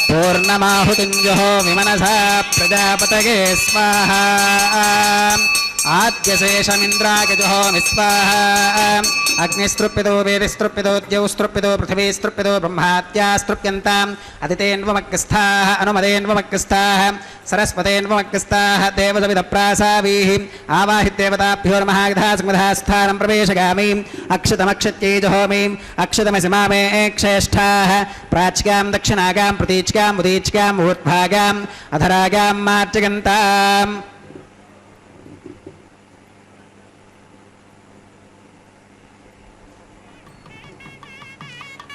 पूर्णमाहुतिञ्जहो विमनसा प्रजापतये स्वाहा आद्यशेषमिन्द्रायजुहो विस्वाहा अग्निस्तृप्यतो वेदिस्तृप्यतो द्यौस्तृप्यतो पृथिवीस्तृप्यतो ब्रह्माद्यास्तृप्यन्ताम् अदितेन्वमग्रस्थाः अनुमदेन्वमग्रस्थाः सरस्वतेन्वमग्रस्थाः देवसविदप्रासावीः आवाहिदेवताभ्यो नमः यथासंविधास्थानं प्रवेशगामि अक्षतमक्षत्यै जहोमि अक्षतमसि मामे क्षेष्ठाः प्राच्यां दक्षिणागां प्रतीच्यां उदीच्यां ऊर्ध्वागाम् अधरागां मार्जगन्ताम्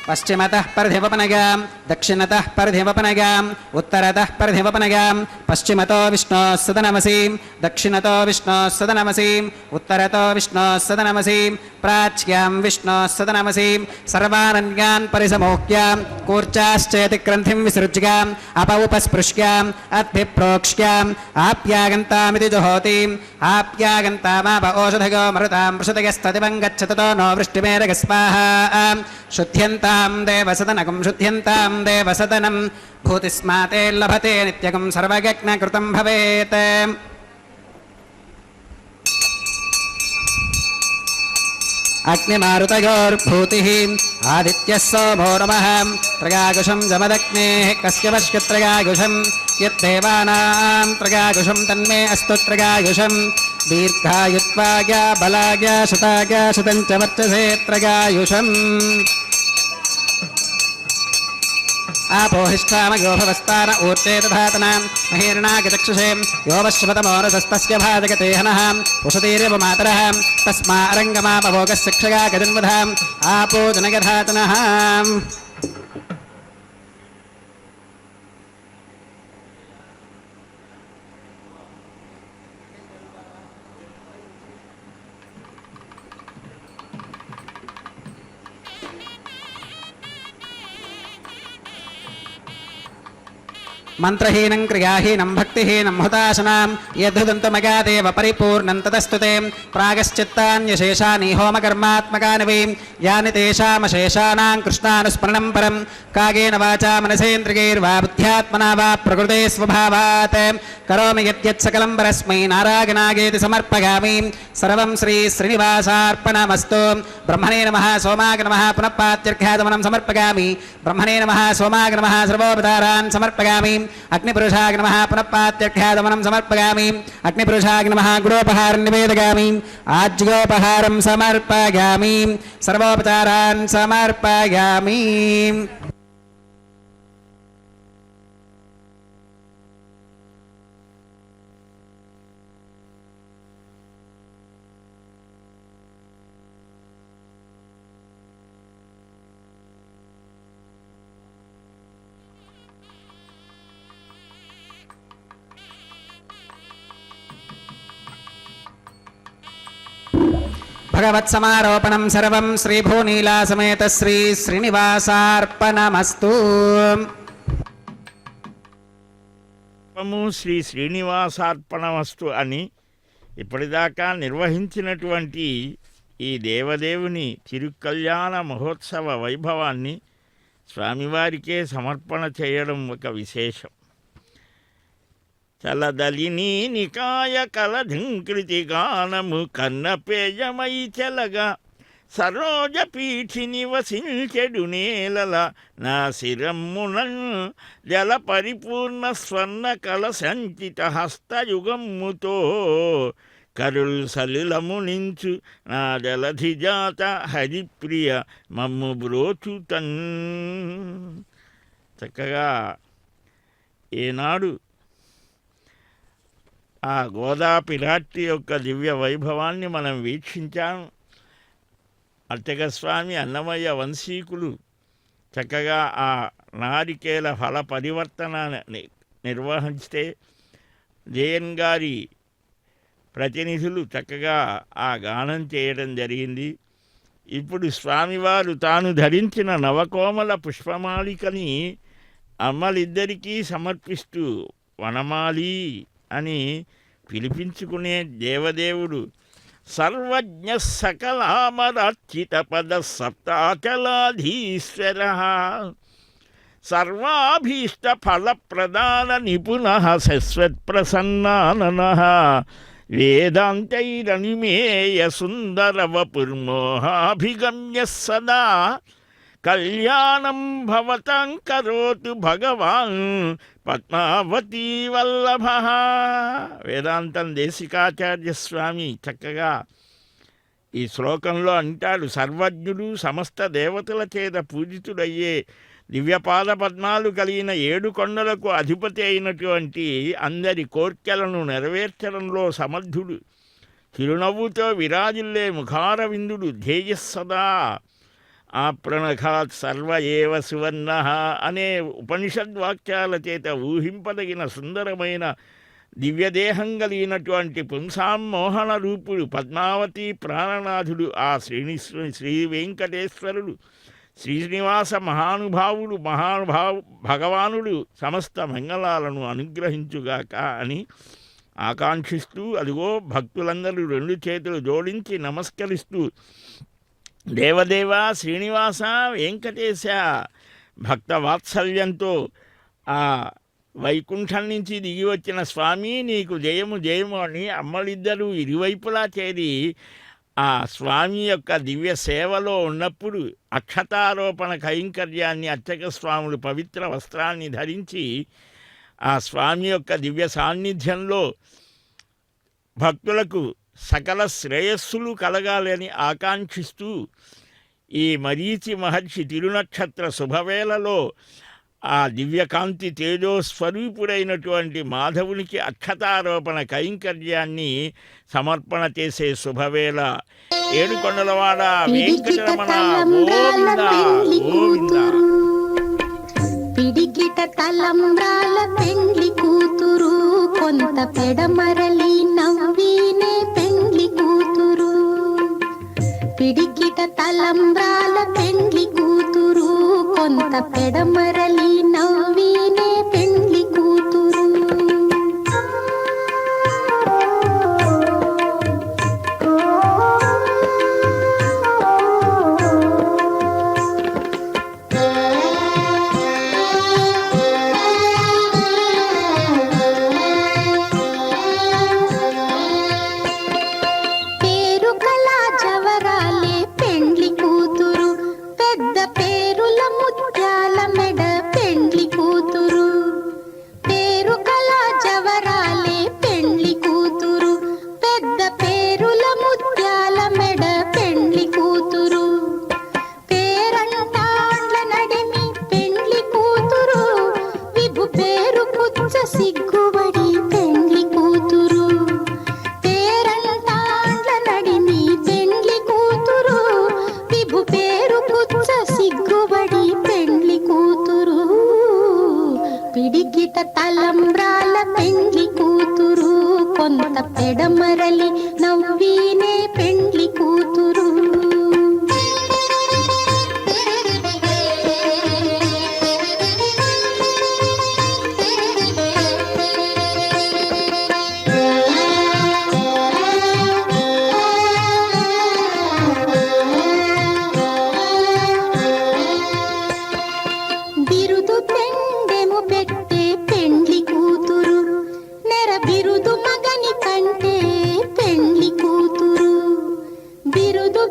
पश्चिमतः परधिवपनगां दक्षिणतः परधिवपनगाम् उत्तरतः परधिवपनगां पश्चिमतो विष्णोः सदनमसीं दक्षिणतो विष्णोः सदनमसीं उत्तरतो विष्णोः सदनमसीं प्राच्यां विष्णोः सदनमसीं सर्वानन्यान् परिसमोक्यां कूर्चाश्चेति ग्रन्थिं विसृज्याम् अपौपस्पृश्याम् अद्भिप्रोक्ष्याम् आप्यागन्तामिति जुहोतिम् आप्यागन्तामाप ओषधयो मरुतां वृषदयस्तदिवं गच्छततो नो वृष्टिमेरग स्वाहा शुद्ध्यन्तां देवसदनकं शुद्ध्यन्तां देवसदनं भूतिस्माते लभते नित्यकं सर्वयज्ञकृतं भवेत् अग्निमारुतयोर्भूतिः आदित्यः सोमो नमः त्रयायुषं जमदग्नेः कस्य त्रयायुषं यद्देवानां त्रयायुषं तन्मे अस्तु त्रयायुषं दीर्घायुत्वाय बलाय शताय शतं च वर्चसे त्रयायुषम् आपोहिष्ठामयो भवस्तान ऊर्जे दधातनां महीर्णागचक्षुषे यो वश्वतमोरसस्तस्य भाजगते हनः उषतीरेव मातरः तस्मा अरङ्गमापभोगस्य क्षया गजन्वधाम् आपो जनगधातनः मंत्रहीनं क्रियाहीनं भक्तिहीनं हुताशनां यद्धुदन्तमगादेव परिपूर्णं ततस्तुते प्रागश्चित्तान्यशेषानि होमकर्मात्मकानि वै यानि तेषामशेषाणां कृष्णानुस्मरणं परं कागेन वाचा मनसेन्द्रियैर्वा बुद्ध्यात्मना वा प्रकृते स्वभावात् करोमि यद्यत् सकलं परस्मै नारायणागेति समर्पयामि सर्वं श्री श्रीनिवासार्पणमस्तु ब्रह्मणे नमः सोमाय नमः पुनः पात्यर्घ्याचमनं समर्पयामि ब्रह्मणे नमः सोमाय नमः सर्वोपचारान् समर्पयामि अग्निपुरुषाय नमः पुनः पात्यर्घ्याचमनं समर्पयामि अग्निपुरुषाय नमः गुडोपहारं निवेदयामि आज्योपहारं समर्पयामि सर्वोपचारान् समर्पयामि भगवत्समारोपणं सर्वं श्रीभूनीला समेत श्री श्रीनिवासार्पणमस्तु శ్రీ శ్రీనివాసార్పణమస్తు అని ఇప్పటిదాకా నిర్వహించినటువంటి ఈ దేవదేవుని తిరుకల్యాణ మహోత్సవ వైభవాన్ని స్వామివారికే సమర్పణ చేయడం ఒక విశేషం. చలదలిని నికాయ కలధింకృతి గానము కన్నపేయమై చెలగా సరోజ పీఠి నివసించెడు నేలల నా శిరమ్మునన్ జల పరిపూర్ణ స్వర్ణ కల సంచిత హస్తయుగమ్ముతో కరుల్ సలిలము నించు నా జలధిజాత హరిప్రియ మమ్ము బ్రోచుతన్. చక్కగా ఏనాడు ఆ గోదా పిరాట్టి యొక్క దివ్య వైభవాన్ని మనం వీక్షించాం. అర్చక స్వామి అన్నమయ్య వంశీకులు చక్కగా ఆ నారికేల ఫల పరివర్తన నిర్వహిస్తే జయన్ గారి ప్రతినిధులు చక్కగా ఆ గానం చేయడం జరిగింది. ఇప్పుడు స్వామివారు తాను ధరించిన నవకోమల పుష్పమాలికని అమ్మలిద్దరికీ సమర్పిస్తూ వనమాలి అని పిలిపించుకునే దేవదేవుడు సర్వజ్ఞ సకలామరార్చిత పద సప్తాచలాధీశ్వర సర్వాభీష్ట ఫల ప్రదాన నిపుణ శశ్వత్ప్రసన్నానన వేదాంతైరనిమేయ సుందర వపుర్మోహాభిగమ్య సదా కళ్యాణం భవతాం కరోతు భగవాన్ పద్మావతీ వల్లభ. వేదాంతం దేశికాచార్య స్వామి చక్కగా ఈ శ్లోకంలో అంటాడు, సర్వజ్ఞుడు సమస్త దేవతల చేత పూజితుడయ్యే దివ్యపాద పద్మాలు కలిగిన 7 కొండలకు అధిపతి అయినటువంటి అందరి కోర్కెలను నెరవేర్చడంలో సమర్థుడు, చిరునవ్వుతో విరాజిల్లే ముఖారవిందుడు, ధ్యేయస్సదా ఆప్రణఖాత్ సర్వ ఏవ సువర్ణ అనే ఉపనిషద్వాక్యాల చేత ఊహింపదగిన సుందరమైన దివ్యదేహం కలిగినటువంటి పుంసామోహన రూపుడు పద్మావతి ప్రాణనాథుడు ఆ శ్రీ వెంకటేశ్వరుడు శ్రీనివాస మహానుభావుడు భగవానుడు సమస్త మంగళాలను అనుగ్రహించుగాక అని ఆకాంక్షిస్తూ అదిగో భక్తులందరూ 2 చేతులు జోడించి నమస్కరిస్తూ దేవదేవ శ్రీనివాస వెంకటేశ భక్త వాత్సల్యంతో ఆ వైకుంఠం నుంచి దిగి వచ్చిన స్వామి నీకు జయము జయము అని అమ్మలిద్దరూ ఇరువైపులా చేరి ఆ స్వామి యొక్క దివ్య సేవలో ఉన్నప్పుడు అక్షతారోపణ కైంకర్యాన్ని అర్చక స్వాములు పవిత్ర వస్త్రాన్ని ధరించి ఆ స్వామి యొక్క దివ్య సాన్నిధ్యంలో భక్తులకు సకల శ్రేయస్సులు కలగాలని ఆకాంక్షిస్తూ ఈ మరీచి మహర్షి తిరునక్షత్ర శుభవేళలో ఆ దివ్యకాంతి తేజోస్వరూపుడైనటువంటి మాధవునికి అక్షతారోపణ కైంకర్యాన్ని సమర్పణ చేసే శుభవేళ. ఏడుకొండలవాడ వెంకటరమణ గోవింద గోవింద. పిడికిట తలంబ్రాల పెండ్లి కూతురు కొంత పెడమరలి నవ్వినే పెండ్లి కూతురు. పిడికిట తలంబ్రాల పెండ్లి కూతురు కొంత పెడమరలి నవ్వినే పెండ్లి కూతురు. పిడికిట తలంబ్రాల పెండ్లి కూతురు కొంత పెడమరలి నవ్వినే పెండ్లి కూతురు. బిరుదు పెండెము పెట్టే పెండ్లి కూతురు నెర బిరుదు మగని కంటే పెండ్లి కూతురు. బిరుదు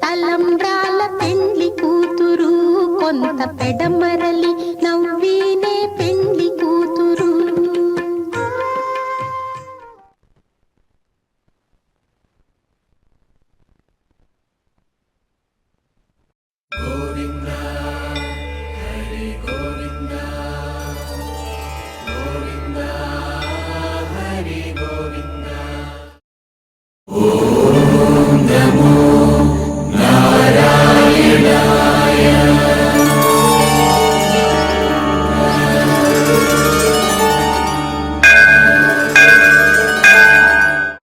తలంబ్రాల పెండ్లి కూతురు కొంత పెడమరలి నవ్వీనే పెండ్లి కూతురు. ఓ